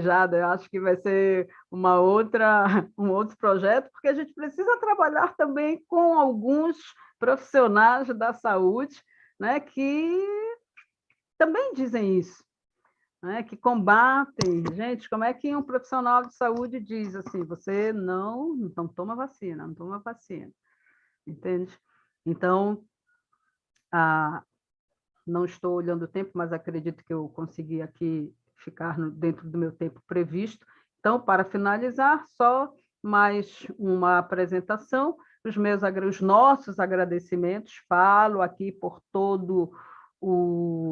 Jada, eu acho que vai ser um outro projeto, porque a gente precisa trabalhar também com alguns profissionais da saúde, né, que também dizem isso, né, que combatem. Gente, como é que um profissional de saúde diz assim, você não toma vacina, não toma vacina, entende? Então, não estou olhando o tempo, mas acredito que eu consegui aqui ficar dentro do meu tempo previsto. Então, para finalizar, só mais uma apresentação, os nossos agradecimentos, falo aqui por todo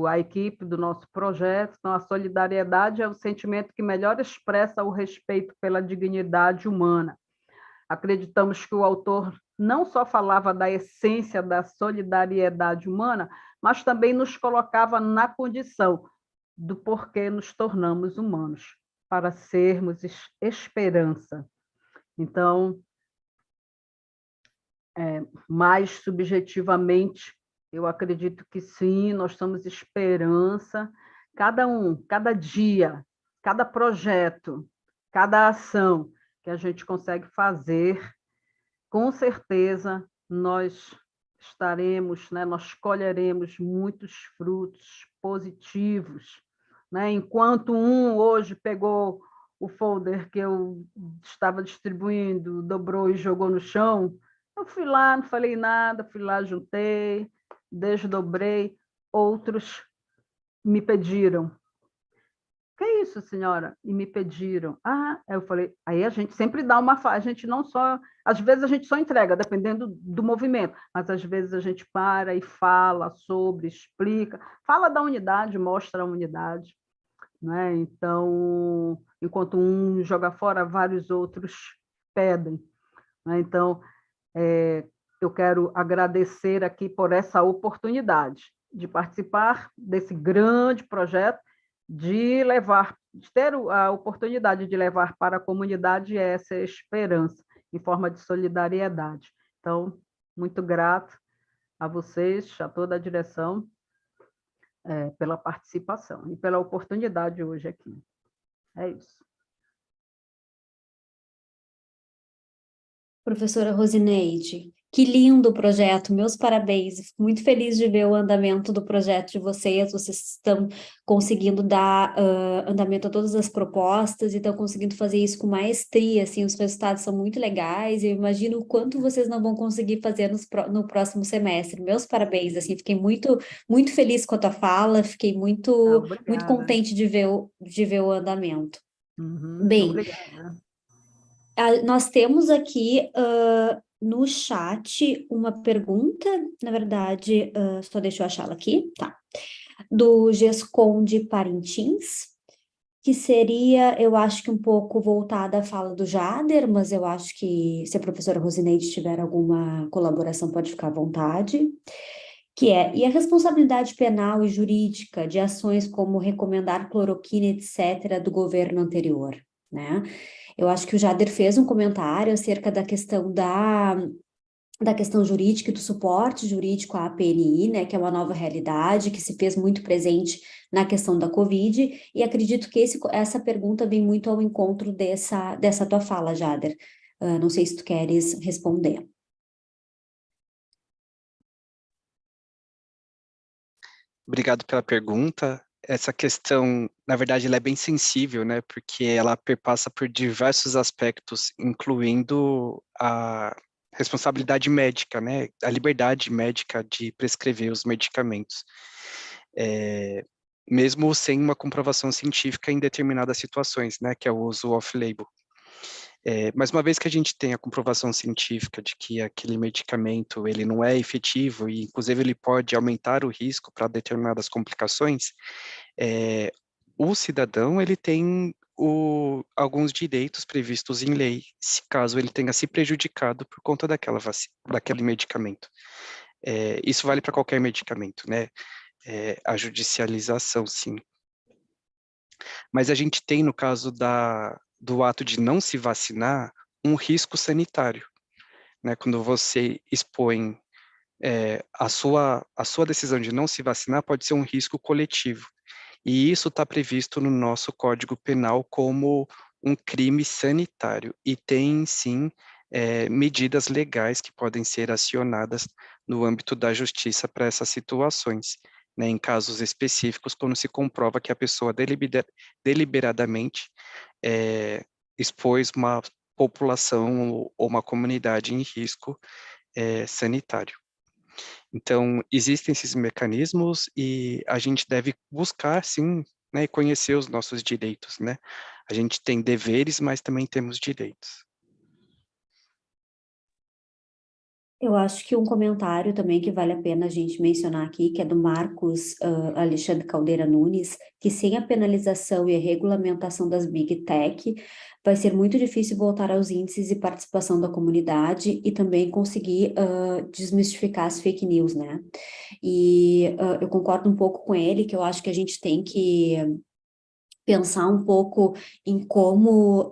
a equipe do nosso projeto. Então, a solidariedade é o sentimento que melhor expressa o respeito pela dignidade humana. Acreditamos que o autor não só falava da essência da solidariedade humana, mas também nos colocava na condição do porquê nos tornamos humanos, para sermos esperança. Então, mais subjetivamente, eu acredito que sim, nós somos esperança. Cada dia, cada projeto, cada ação que a gente consegue fazer, com certeza nós estaremos, né, nós colheremos muitos frutos positivos, né? Enquanto um hoje pegou o folder que eu estava distribuindo, dobrou e jogou no chão, eu fui lá, não falei nada, fui lá, juntei, desdobrei, outros me pediram, que é isso, senhora? E me pediram. Ah, eu falei, aí a gente sempre dá a gente não só, às vezes a gente só entrega, dependendo do movimento, mas às vezes a gente para e fala sobre, explica, fala da unidade, mostra a unidade, né? Então, enquanto um joga fora, vários outros pedem, né? Então, eu quero agradecer aqui por essa oportunidade de participar desse grande projeto, de ter a oportunidade de levar para a comunidade essa esperança, em forma de solidariedade. Então, muito grato a vocês, a toda a direção, pela participação e pela oportunidade hoje aqui. É isso. Professora Rosineide, que lindo o projeto, meus parabéns. Fico muito feliz de ver o andamento do projeto de vocês. Vocês estão conseguindo dar andamento a todas as propostas e estão conseguindo fazer isso com maestria, assim, os resultados são muito legais. Eu imagino o quanto vocês não vão conseguir fazer no próximo semestre. Meus parabéns, assim, fiquei muito, muito feliz com a tua fala, fiquei muito, muito contente de ver o andamento. Bem, Obrigada. Nós temos aqui no chat uma pergunta, na verdade, só deixa eu achá-la aqui, tá? Do Gesconde Parintins, que seria, eu acho que um pouco voltada à fala do Jader, mas eu acho que se a professora Rosineide tiver alguma colaboração, pode ficar à vontade. Que é, e a responsabilidade penal e jurídica de ações como recomendar cloroquina, etc., do governo anterior, né? Eu acho que o Jader fez um comentário acerca da questão da questão jurídica e do suporte jurídico à PNI, né, que é uma nova realidade, que se fez muito presente na questão da Covid, e acredito que essa pergunta vem muito ao encontro dessa tua fala, Jader. Não sei se tu queres responder. Obrigado pela pergunta. Essa questão, na verdade, ela é bem sensível, né? Porque ela perpassa por diversos aspectos, incluindo a responsabilidade médica, né? A liberdade médica de prescrever os medicamentos, mesmo sem uma comprovação científica em determinadas situações, né? Que é o uso off-label. Mas uma vez que a gente tem a comprovação científica de que aquele medicamento ele não é efetivo e inclusive ele pode aumentar o risco para determinadas complicações, o cidadão ele tem alguns direitos previstos em lei, se caso ele tenha se prejudicado por conta daquele medicamento. Isso vale para qualquer medicamento, né? A judicialização, sim. Mas a gente tem, no caso do ato de não se vacinar, um risco sanitário, né? Quando você expõe a sua decisão de não se vacinar, pode ser um risco coletivo. E isso está previsto no nosso Código Penal como um crime sanitário. E tem, sim, medidas legais que podem ser acionadas no âmbito da justiça para essas situações, né, em casos específicos, quando se comprova que a pessoa deliberadamente expôs uma população ou uma comunidade em risco sanitário. Então, existem esses mecanismos e a gente deve buscar, sim, né, e conhecer os nossos direitos, né? A gente tem deveres, mas também temos direitos. Eu acho que um comentário também que vale a pena a gente mencionar aqui, que é do Marcos Alexandre Caldeira Nunes, que sem a penalização e a regulamentação das Big Tech, vai ser muito difícil voltar aos índices de participação da comunidade e também conseguir desmistificar as fake news, né? E eu concordo um pouco com ele, que eu acho que a gente tem que pensar um pouco em como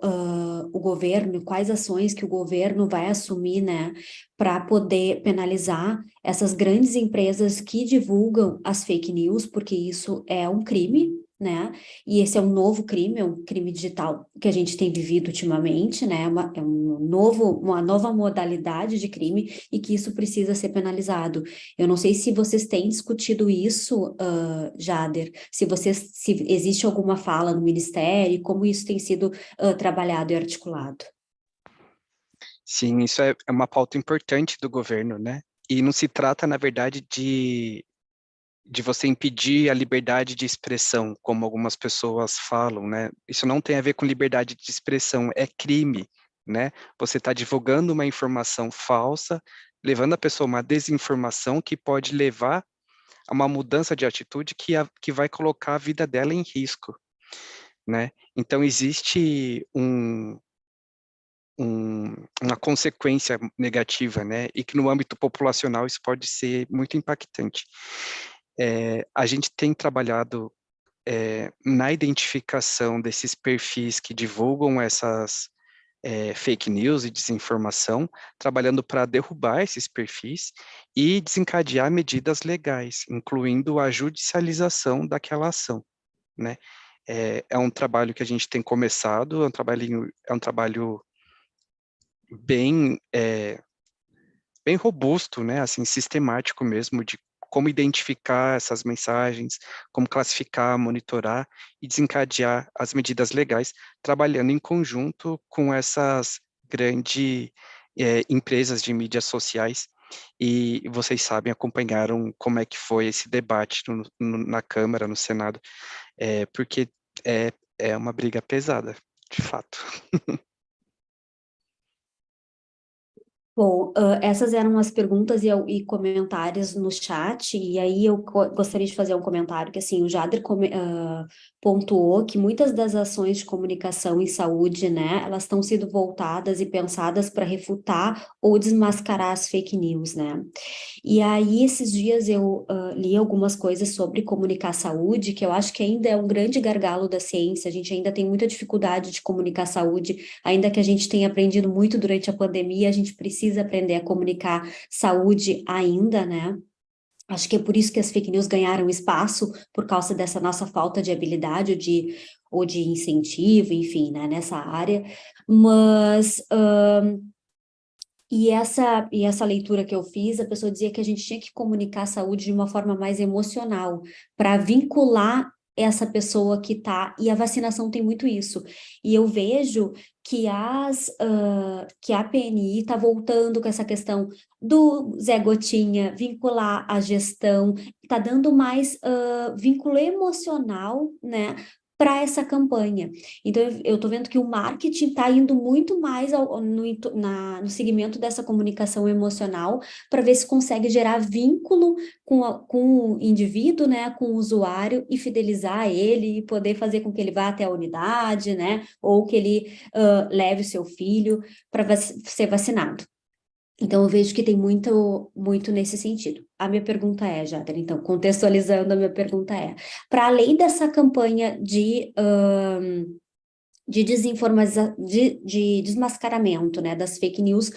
o governo, quais ações que o governo vai assumir, né, para poder penalizar essas grandes empresas que divulgam as fake news, porque isso é um crime, né? E esse é um novo crime, é um crime digital que a gente tem vivido ultimamente, né? Uma nova modalidade de crime e que isso precisa ser penalizado. Eu não sei se vocês têm discutido isso, Jader, se existe alguma fala no Ministério, como isso tem sido trabalhado e articulado. Sim, isso é uma pauta importante do governo, né? E não se trata, na verdade, de você impedir a liberdade de expressão, como algumas pessoas falam, né? Isso não tem a ver com liberdade de expressão, é crime, né? Você está divulgando uma informação falsa, levando a pessoa a uma desinformação que pode levar a uma mudança de atitude que vai colocar a vida dela em risco, né? Então, existe uma consequência negativa, né? E que no âmbito populacional isso pode ser muito impactante. A gente tem trabalhado na identificação desses perfis que divulgam essas fake news e desinformação, trabalhando para derrubar esses perfis e desencadear medidas legais, incluindo a judicialização daquela ação, né? É um trabalho que a gente tem começado, é um trabalho bem bem robusto, né, assim, sistemático mesmo, de como identificar essas mensagens, como classificar, monitorar e desencadear as medidas legais, trabalhando em conjunto com essas grandes empresas de mídias sociais. E vocês sabem, acompanharam como é que foi esse debate na Câmara, no Senado, porque é, é uma briga pesada, de fato. Bom, essas eram as perguntas e comentários no chat, e aí eu gostaria de fazer um comentário que, assim, o Jader pontuou que muitas das ações de comunicação em saúde, né, elas estão sendo voltadas e pensadas para refutar ou desmascarar as fake news, né? E aí, esses dias eu li algumas coisas sobre comunicar saúde, que eu acho que ainda é um grande gargalo da ciência, a gente ainda tem muita dificuldade de comunicar saúde, ainda que a gente tenha aprendido muito durante a pandemia, a gente precisa aprender a comunicar saúde ainda, né? Acho que é por isso que as fake news ganharam espaço, por causa dessa nossa falta de habilidade ou de incentivo, enfim, né, nessa área. Mas essa leitura que eu fiz, a pessoa dizia que a gente tinha que comunicar a saúde de uma forma mais emocional, para vincular essa pessoa que tá, e a vacinação tem muito isso. E eu vejo que que a PNI está voltando com essa questão do Zé Gotinha, vincular a gestão, está dando mais vínculo emocional, né, para essa campanha. Então, eu estou vendo que o marketing está indo muito mais no segmento dessa comunicação emocional para ver se consegue gerar vínculo com o indivíduo, né, com o usuário e fidelizar ele e poder fazer com que ele vá até a unidade, né, ou que ele leve o seu filho para ser vacinado. Então, eu vejo que tem muito, muito nesse sentido. A minha pergunta é, Jader, então, contextualizando, a minha pergunta é, para além dessa campanha de de desmascaramento, né, das fake news,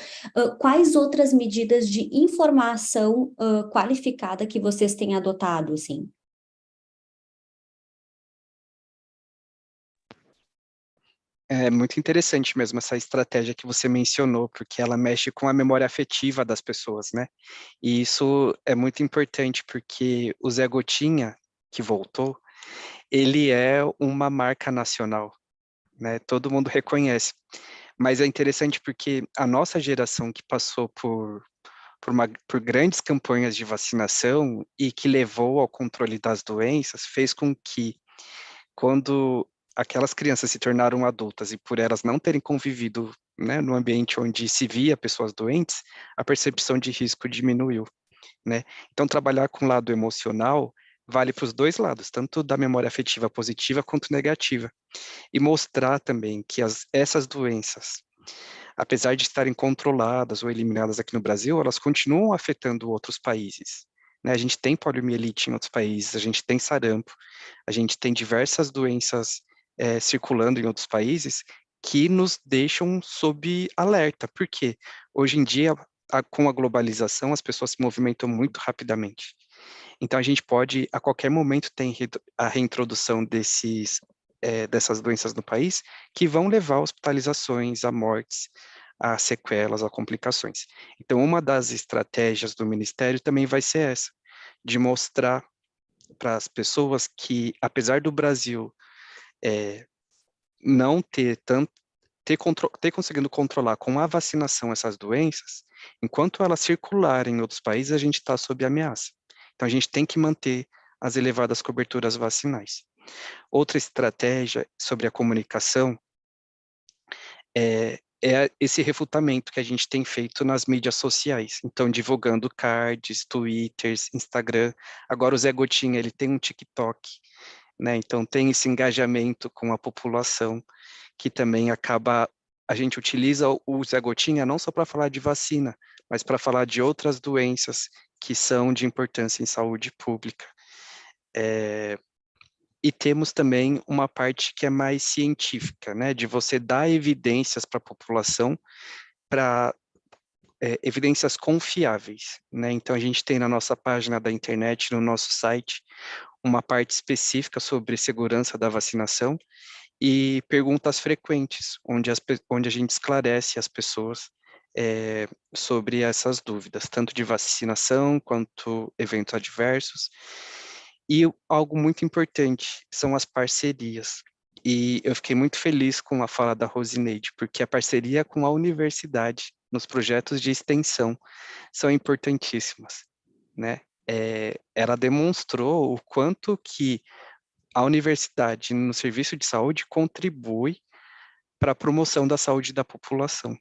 quais outras medidas de informação qualificada que vocês têm adotado, assim? É muito interessante mesmo essa estratégia que você mencionou, porque ela mexe com a memória afetiva das pessoas, né? E isso é muito importante porque o Zé Gotinha, que voltou, ele é uma marca nacional, né? Todo mundo reconhece. Mas é interessante porque a nossa geração que passou por grandes campanhas de vacinação e que levou ao controle das doenças, fez com que, quando aquelas crianças se tornaram adultas e por elas não terem convivido, né, no ambiente onde se via pessoas doentes, a percepção de risco diminuiu, né? Então, trabalhar com o lado emocional vale para os dois lados, tanto da memória afetiva positiva quanto negativa, e mostrar também que essas doenças, apesar de estarem controladas ou eliminadas aqui no Brasil, elas continuam afetando outros países, né? A gente tem poliomielite em outros países, a gente tem sarampo, a gente tem diversas doenças circulando em outros países que nos deixam sob alerta. Por quê? Hoje em dia, com a globalização, as pessoas se movimentam muito rapidamente. Então, a gente pode, a qualquer momento, ter a reintrodução dessas doenças no país, que vão levar a hospitalizações, a mortes, a sequelas, a complicações. Então, uma das estratégias do Ministério também vai ser essa, de mostrar para as pessoas que, apesar do Brasil não ter tanto, ter conseguido controlar com a vacinação essas doenças, enquanto elas circularem em outros países, a gente está sob ameaça. Então, a gente tem que manter as elevadas coberturas vacinais. Outra estratégia sobre a comunicação é esse refutamento que a gente tem feito nas mídias sociais. Então, divulgando cards, twitters, Instagram. Agora o Zé Gotinha, ele tem um TikTok, né? Então, tem esse engajamento com a população, que também acaba... A gente utiliza o Zé Gotinha não só para falar de vacina, mas para falar de outras doenças que são de importância em saúde pública. E temos também uma parte que é mais científica, né, de você dar evidências para a população, para evidências confiáveis, né? Então, a gente tem na nossa página da internet, no nosso site, uma parte específica sobre segurança da vacinação e perguntas frequentes, onde a gente esclarece as pessoas sobre essas dúvidas, tanto de vacinação quanto eventos adversos. E algo muito importante são as parcerias. E eu fiquei muito feliz com a fala da Rosineide, porque a parceria com a universidade nos projetos de extensão são importantíssimas, né? Ela demonstrou o quanto que a universidade no serviço de saúde contribui para a promoção da saúde da população.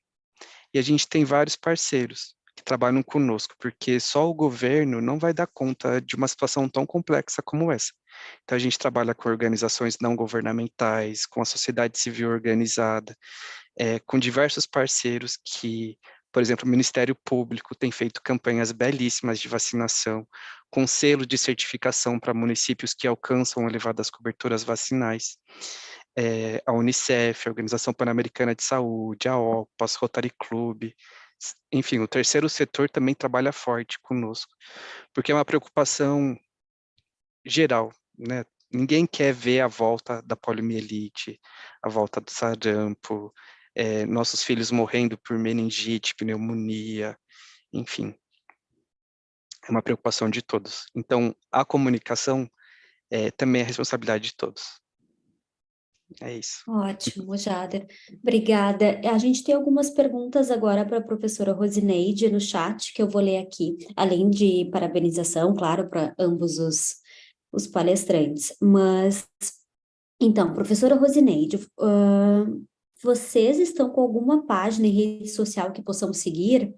E a gente tem vários parceiros que trabalham conosco, porque só o governo não vai dar conta de uma situação tão complexa como essa. Então, a gente trabalha com organizações não governamentais, com a sociedade civil organizada, com diversos parceiros que, por exemplo, o Ministério Público tem feito campanhas belíssimas de vacinação, com selo de certificação para municípios que alcançam elevadas coberturas vacinais. A Unicef, a Organização Pan-Americana de Saúde, a OPAS, Rotary Club, enfim, o terceiro setor também trabalha forte conosco, porque é uma preocupação geral, né? Ninguém quer ver a volta da poliomielite, a volta do sarampo, nossos filhos morrendo por meningite, pneumonia, enfim. É uma preocupação de todos. Então, a comunicação também é responsabilidade de todos. É isso. Ótimo, Jader. Obrigada. A gente tem algumas perguntas agora para a professora Rosineide no chat, que eu vou ler aqui, além de parabenização, claro, para ambos os palestrantes. Mas, então, professora Rosineide, vocês estão com alguma página em rede social que possamos seguir?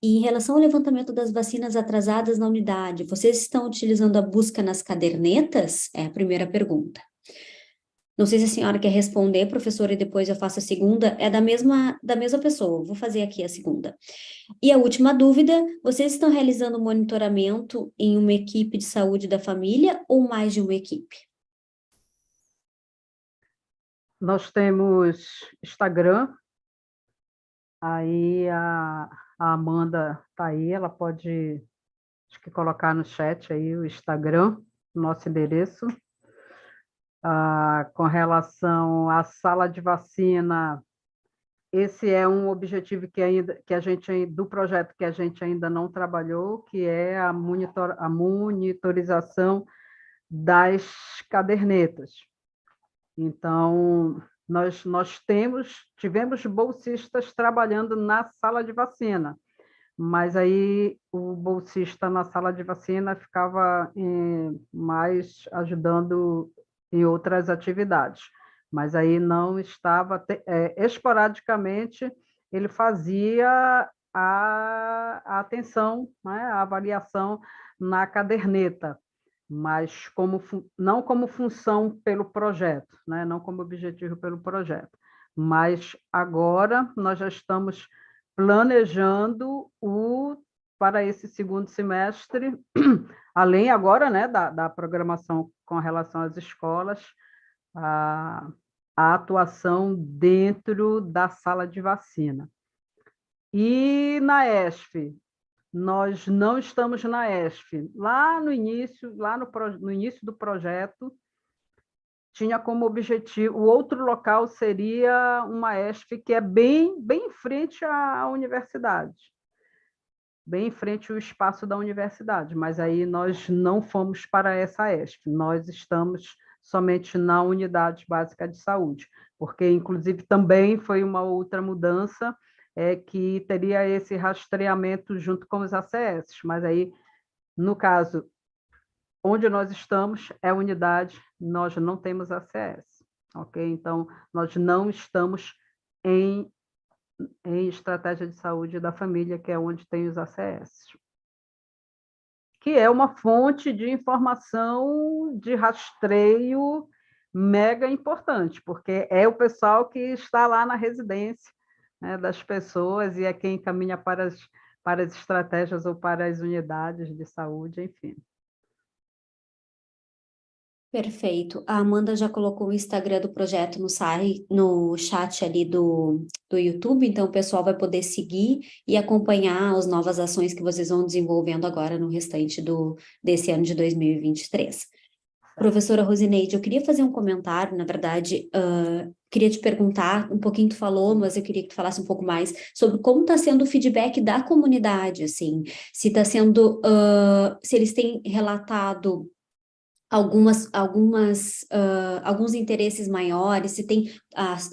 E em relação ao levantamento das vacinas atrasadas na unidade, vocês estão utilizando a busca nas cadernetas? É a primeira pergunta. Não sei se a senhora quer responder, professora, e depois eu faço a segunda. É da mesma pessoa, vou fazer aqui a segunda. E a última dúvida, vocês estão realizando monitoramento em uma equipe de saúde da família ou mais de uma equipe? Nós temos Instagram, aí a Amanda está aí, ela pode, acho que colocar no chat aí o Instagram, nosso endereço. Com relação à sala de vacina, esse é um objetivo que a gente, do projeto que a gente ainda não trabalhou, que é a monitorização das cadernetas. Então, nós tivemos bolsistas trabalhando na sala de vacina, mas aí o bolsista na sala de vacina ficava mais ajudando em outras atividades, mas aí não estava, esporadicamente, ele fazia a atenção, né, a avaliação na caderneta, mas não como função pelo projeto, né, não como objetivo pelo projeto. Mas agora nós já estamos planejando para esse segundo semestre, além agora, né, da programação com relação às escolas, a atuação dentro da sala de vacina. E na ESF, nós não estamos na ESF. Lá no início do projeto, tinha como objetivo, o outro local seria uma ESF que é bem em frente à universidade, bem em frente ao espaço da universidade, mas aí nós não fomos para essa ESF, nós estamos somente na unidade básica de saúde, porque, inclusive, também foi uma outra mudança, que teria esse rastreamento junto com os ACS, mas aí, no caso, onde nós estamos é unidade, nós não temos ACS, ok? Então, nós não estamos em estratégia de saúde da família, que é onde tem os ACS, que é uma fonte de informação de rastreio mega importante, porque é o pessoal que está lá na residência, né, das pessoas, e é quem encaminha para as estratégias ou para as unidades de saúde, enfim. Perfeito. A Amanda já colocou o Instagram do projeto no chat ali do YouTube, então o pessoal vai poder seguir e acompanhar as novas ações que vocês vão desenvolvendo agora no restante desse ano de 2023. Professora Rosineide, eu queria fazer um comentário, na verdade, queria te perguntar, um pouquinho tu falou, mas eu queria que tu falasse um pouco mais sobre como está sendo o feedback da comunidade, assim, se está sendo, se eles têm relatado alguns interesses maiores, se tem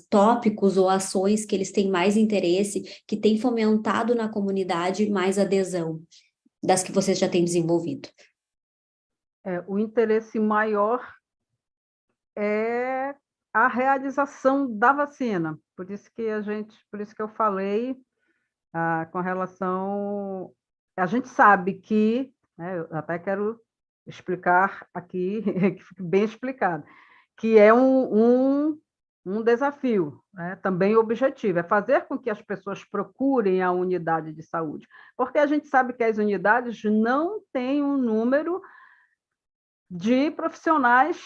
tópicos ou ações que eles têm mais interesse, que têm fomentado na comunidade mais adesão das que vocês já têm desenvolvido. O interesse maior é a realização da vacina, por isso que eu falei com relação, a gente sabe que, né, eu até quero explicar aqui, que fique bem explicado, que é um desafio, né, também objetivo, é fazer com que as pessoas procurem a unidade de saúde, porque a gente sabe que as unidades não têm um número de profissionais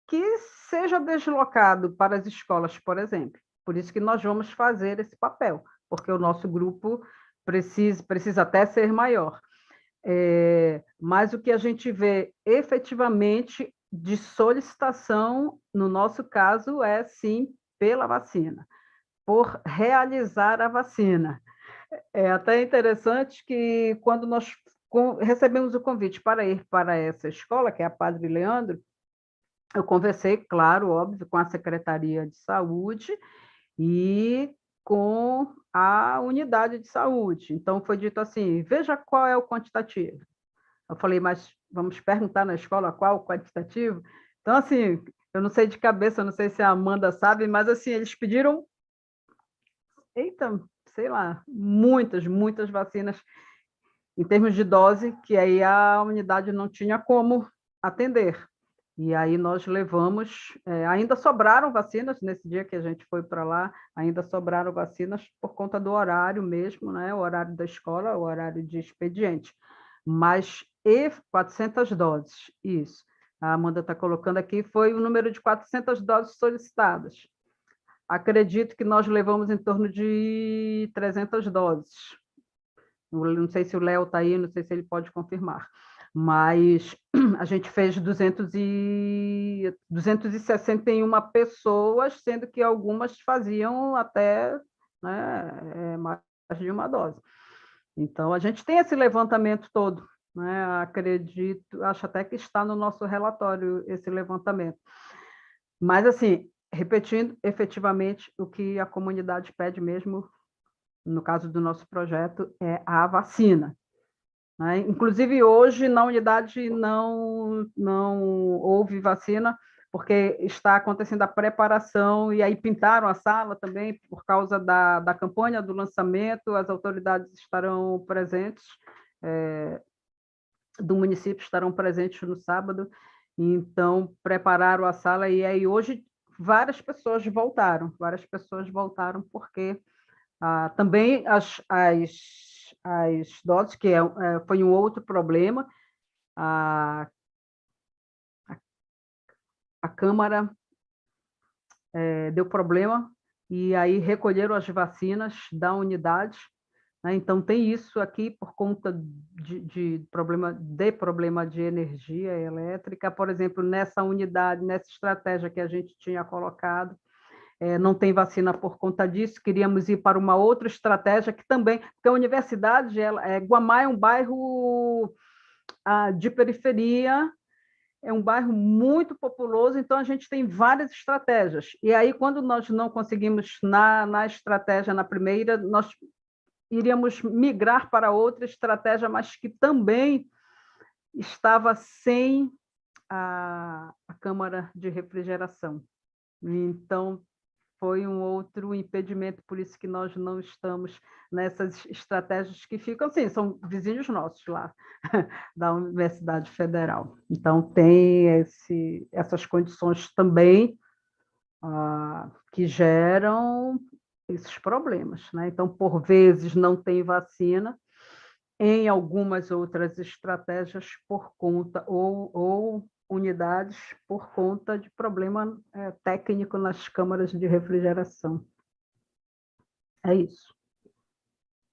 que seja deslocado para as escolas, por exemplo. Por isso que nós vamos fazer esse papel, porque o nosso grupo precisa até ser maior. Mas o que a gente vê efetivamente de solicitação, no nosso caso, é sim pela vacina, por realizar a vacina. É até interessante que quando nós recebemos o convite para ir para essa escola, que é a Padre Leandro, eu conversei, claro, óbvio, com a Secretaria de Saúde e com a unidade de saúde. Então, foi dito assim, veja qual é o quantitativo. Eu falei, mas vamos perguntar na escola qual o quantitativo? Então, assim, eu não sei de cabeça, não sei se a Amanda sabe, mas, assim, eles pediram, eita, sei lá, muitas vacinas em termos de dose, que aí a unidade não tinha como atender. E aí nós levamos, ainda sobraram vacinas, nesse dia que a gente foi para lá, ainda sobraram vacinas por conta do horário mesmo, né? O horário da escola, o horário de expediente. Mas 400 doses, isso. A Amanda está colocando aqui, foi o número de 400 doses solicitadas. Acredito que nós levamos em torno de 300 doses. Não sei se o Léo está aí, não sei se ele pode confirmar. Mas a gente fez 261 pessoas, sendo que algumas faziam até, né, mais de uma dose. Então, a gente tem esse levantamento todo, né? Acredito, acho até que está no nosso relatório esse levantamento. Mas, assim, repetindo, efetivamente, o que a comunidade pede mesmo, no caso do nosso projeto, é a vacina. Né? Inclusive, hoje, na unidade, não houve vacina, porque está acontecendo a preparação, e aí pintaram a sala também, por causa da campanha do lançamento, as autoridades estarão presentes, do município estarão presentes no sábado, então prepararam a sala, e aí hoje várias pessoas voltaram porque também as doses, que foi um outro problema, a Câmara deu problema, e aí recolheram as vacinas da unidade, né? Então, tem isso aqui por conta de problema de energia elétrica. Por exemplo, nessa unidade, nessa estratégia que a gente tinha colocado, não tem vacina por conta disso. Queríamos ir para uma outra estratégia que também, porque a universidade, Guamá é um bairro de periferia, é um bairro muito populoso, então a gente tem várias estratégias. E aí, quando nós não conseguimos na estratégia, na primeira, nós iríamos migrar para outra estratégia, mas que também estava sem a câmara de refrigeração. Então, foi um outro impedimento, por isso que nós não estamos nessas estratégias que ficam assim, são vizinhos nossos lá, da Universidade Federal. Então, tem essas condições também que geram esses problemas, né? Então, por vezes, não tem vacina, em algumas outras estratégias por conta, ou unidades por conta de problema técnico nas câmaras de refrigeração. É isso.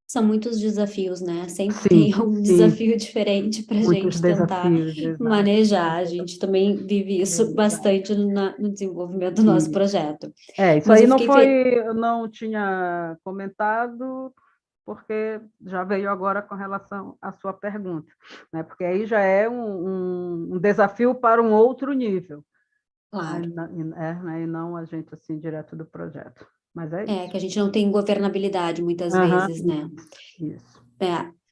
São muitos desafios, né? Sempre Sim, tem algum sim. desafio diferente para a Muitos gente tentar desafios, exato. manejar. A gente também vive isso bastante no desenvolvimento do nosso projeto. Isso Mas aí eu fiquei eu não tinha comentado, porque já veio agora com relação à sua pergunta, né? Porque aí já é um desafio para um outro nível. Claro. E não a gente assim direto do projeto. Mas é isso. Que a gente não tem governabilidade muitas vezes, né? Isso.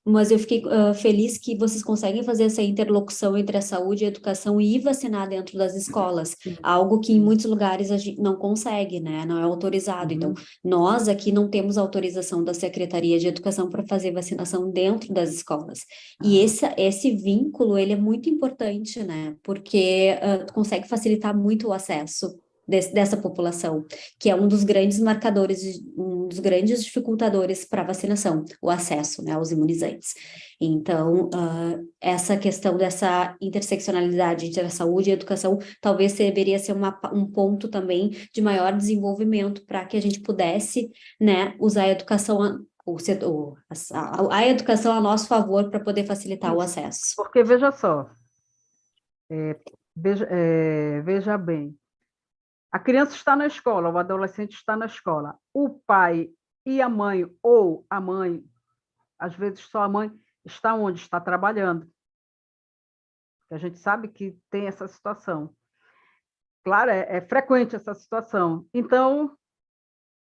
Mas eu fiquei feliz que vocês conseguem fazer essa interlocução entre a saúde, a educação e vacinar dentro das escolas, algo que em muitos lugares a gente não consegue, né? Não é autorizado. Então, nós aqui não temos autorização da Secretaria de Educação para fazer vacinação dentro das escolas. E esse vínculo, ele é muito importante, né? Porque consegue facilitar muito o acesso dessa população, que é um dos grandes marcadores, um dos grandes dificultadores para a vacinação, o acesso, né, aos imunizantes. Então, essa questão dessa interseccionalidade entre a saúde e a educação educação deveria ser um ponto também de maior desenvolvimento para que a gente pudesse, né, usar a educação a educação a nosso favor para poder facilitar o acesso. Porque, veja só, veja bem, a criança está na escola, o adolescente está na escola, o pai e a mãe, ou a mãe, às vezes só a mãe, está onde? Está trabalhando. A gente sabe que tem essa situação. Claro, é frequente essa situação. Então,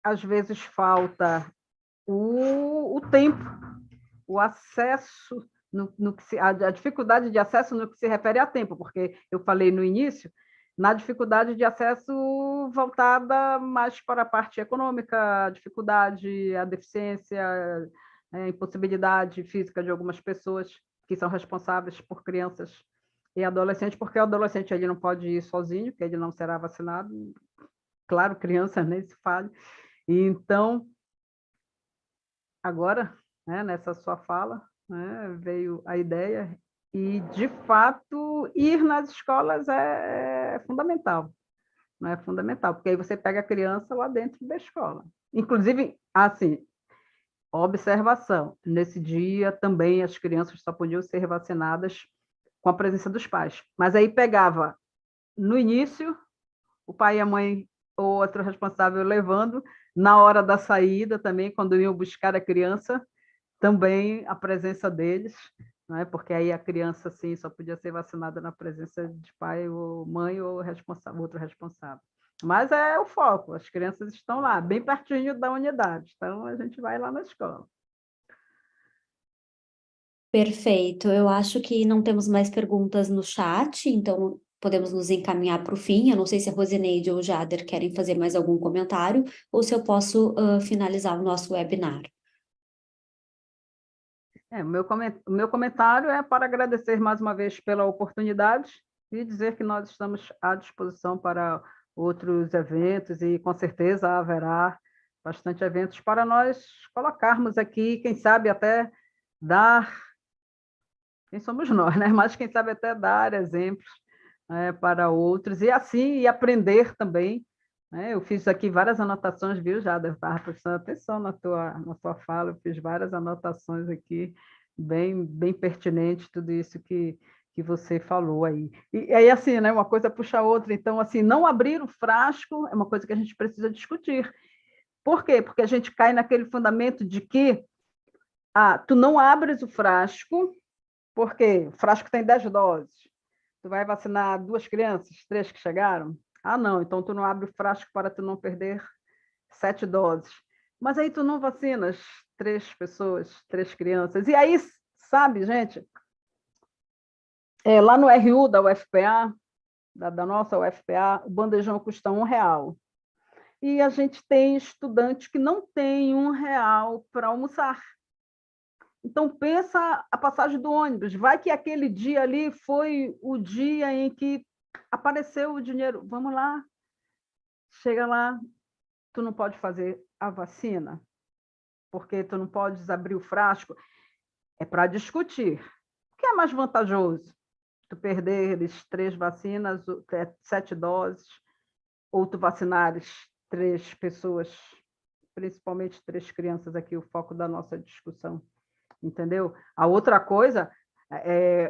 às vezes falta o tempo, o acesso, a dificuldade de acesso no que se refere a tempo, porque eu falei no início, na dificuldade de acesso voltada mais para a parte econômica, a dificuldade, a deficiência, a impossibilidade física de algumas pessoas que são responsáveis por crianças e adolescentes, porque o adolescente ele não pode ir sozinho, porque ele não será vacinado. Claro, criança nem se fale. Então, agora, né, nessa sua fala, né, veio a ideia e, de fato, ir nas escolas é fundamental. Não é fundamental, porque aí você pega a criança lá dentro da escola. Inclusive, assim, observação, nesse dia também as crianças só podiam ser vacinadas com a presença dos pais. Mas aí pegava, no início, o pai e a mãe ou outro responsável levando, na hora da saída também, quando iam buscar a criança, também a presença deles, né? Porque aí a criança, sim, só podia ser vacinada na presença de pai ou mãe ou outro responsável. Mas é o foco, as crianças estão lá, bem pertinho da unidade, então a gente vai lá na escola. Perfeito, eu acho que não temos mais perguntas no chat, então podemos nos encaminhar para o fim. Eu não sei se a Rosineide ou o Jader querem fazer mais algum comentário, ou se eu posso finalizar o nosso webinar. O meu comentário é para agradecer mais uma vez pela oportunidade e dizer que nós estamos à disposição para outros eventos e, com certeza, haverá bastante eventos para nós colocarmos aqui, quem sabe até dar, quem somos nós, né? Mas quem sabe até dar exemplos, né, para outros e assim aprender também, né? Eu fiz aqui várias anotações, viu, Jada? Eu estava prestando atenção na sua fala, eu fiz várias anotações aqui, bem pertinente, tudo isso que você falou aí. E aí, assim, né, uma coisa puxa a outra. Então, assim, não abrir o frasco é uma coisa que a gente precisa discutir. Por quê? Porque a gente cai naquele fundamento de que tu não abres o frasco, porque o frasco tem 10 doses. Tu vai vacinar 2 crianças, 3 que chegaram? Não, então tu não abre o frasco para tu não perder 7 doses. Mas aí tu não vacinas 3 pessoas, 3 crianças. E aí, sabe, gente, lá no RU da UFPA, da nossa UFPA, o bandejão custa R$1. E a gente tem estudantes que não têm R$1 para almoçar. Então, pensa a passagem do ônibus. Vai que aquele dia ali foi o dia em que apareceu o dinheiro. Vamos lá. Chega lá, tu não pode fazer a vacina, porque tu não podes abrir o frasco. É para discutir. O que é mais vantajoso? Tu perderes 3 vacinas, 7 doses, ou tu vacinares 3 pessoas, principalmente 3 crianças aqui, o foco da nossa discussão. Entendeu? A outra coisa,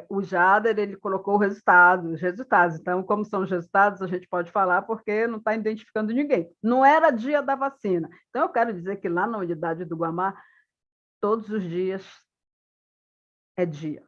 o Jader, ele colocou os resultados. Então, como são os resultados, a gente pode falar porque não está identificando ninguém. Não era dia da vacina. Então, eu quero dizer que lá na unidade do Guamá, todos os dias é dia.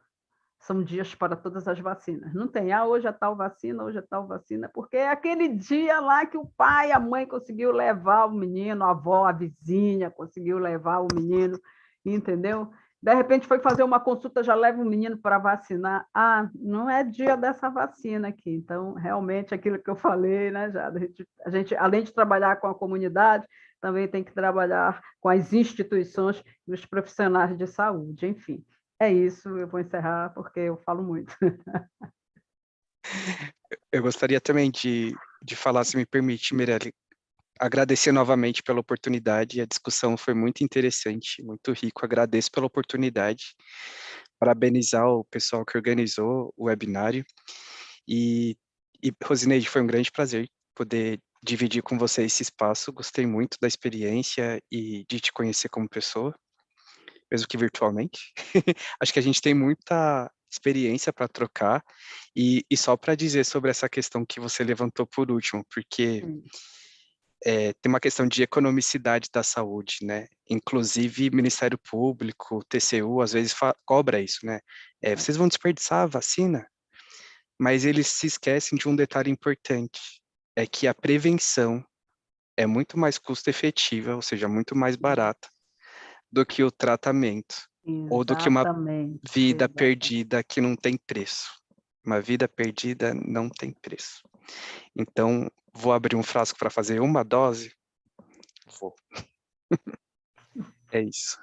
São dias para todas as vacinas. Não tem, hoje é tal vacina, hoje é tal vacina, porque é aquele dia lá que o pai, a mãe conseguiu levar o menino, a avó, a vizinha conseguiu levar o menino, entendeu? De repente foi fazer uma consulta, já leva o menino para vacinar. Não é dia dessa vacina aqui. Então, realmente, aquilo que eu falei, né, Jada? A gente, além de trabalhar com a comunidade, também tem que trabalhar com as instituições e os profissionais de saúde, enfim. É isso, eu vou encerrar porque eu falo muito. Eu gostaria também de falar, se me permite, Mirelle, agradecer novamente pela oportunidade, a discussão foi muito interessante, muito rico, agradeço pela oportunidade, parabenizar o pessoal que organizou o webinário, e Rosineide, foi um grande prazer poder dividir com você esse espaço, gostei muito da experiência e de te conhecer como pessoa, mesmo que virtualmente. Acho que a gente tem muita experiência para trocar, e só para dizer sobre essa questão que você levantou por último, porque tem uma questão de economicidade da saúde, né? Inclusive, Ministério Público, TCU, às vezes cobra isso, né? Vocês vão desperdiçar a vacina, mas eles se esquecem de um detalhe importante, é que a prevenção é muito mais custo-efetiva, ou seja, muito mais barata, do que o tratamento, ou do que uma vida perdida que não tem preço. Uma vida perdida não tem preço. Então, vou abrir um frasco para fazer uma dose? Vou. É isso.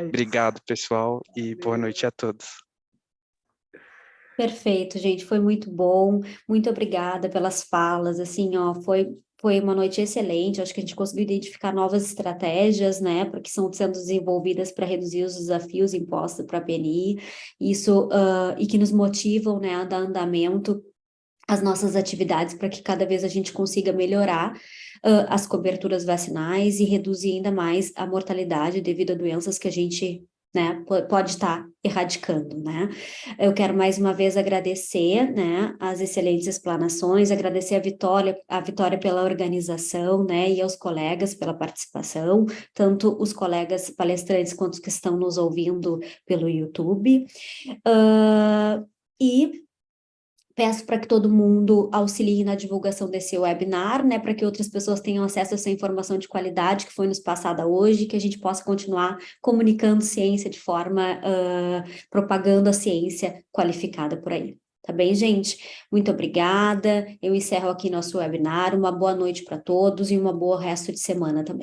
Obrigado, pessoal, e boa noite a todos. Perfeito, gente, foi muito bom, muito obrigada pelas falas, assim, foi uma noite excelente, acho que a gente conseguiu identificar novas estratégias, né, porque são sendo desenvolvidas para reduzir os desafios impostos para a PNI, isso, e que nos motivam, né, a dar andamento às nossas atividades para que cada vez a gente consiga melhorar as coberturas vacinais e reduzir ainda mais a mortalidade devido a doenças que a gente, né, pode estar erradicando, né? Eu quero mais uma vez agradecer, né, as excelentes explanações, agradecer a Vitória pela organização, né, e aos colegas pela participação, tanto os colegas palestrantes quanto os que estão nos ouvindo pelo YouTube. E peço para que todo mundo auxilie na divulgação desse webinar, né, para que outras pessoas tenham acesso a essa informação de qualidade que foi nos passada hoje, que a gente possa continuar comunicando ciência de forma, propagando a ciência qualificada por aí. Tá bem, gente? Muito obrigada. Eu encerro aqui nosso webinar. Uma boa noite para todos e uma boa resto de semana também.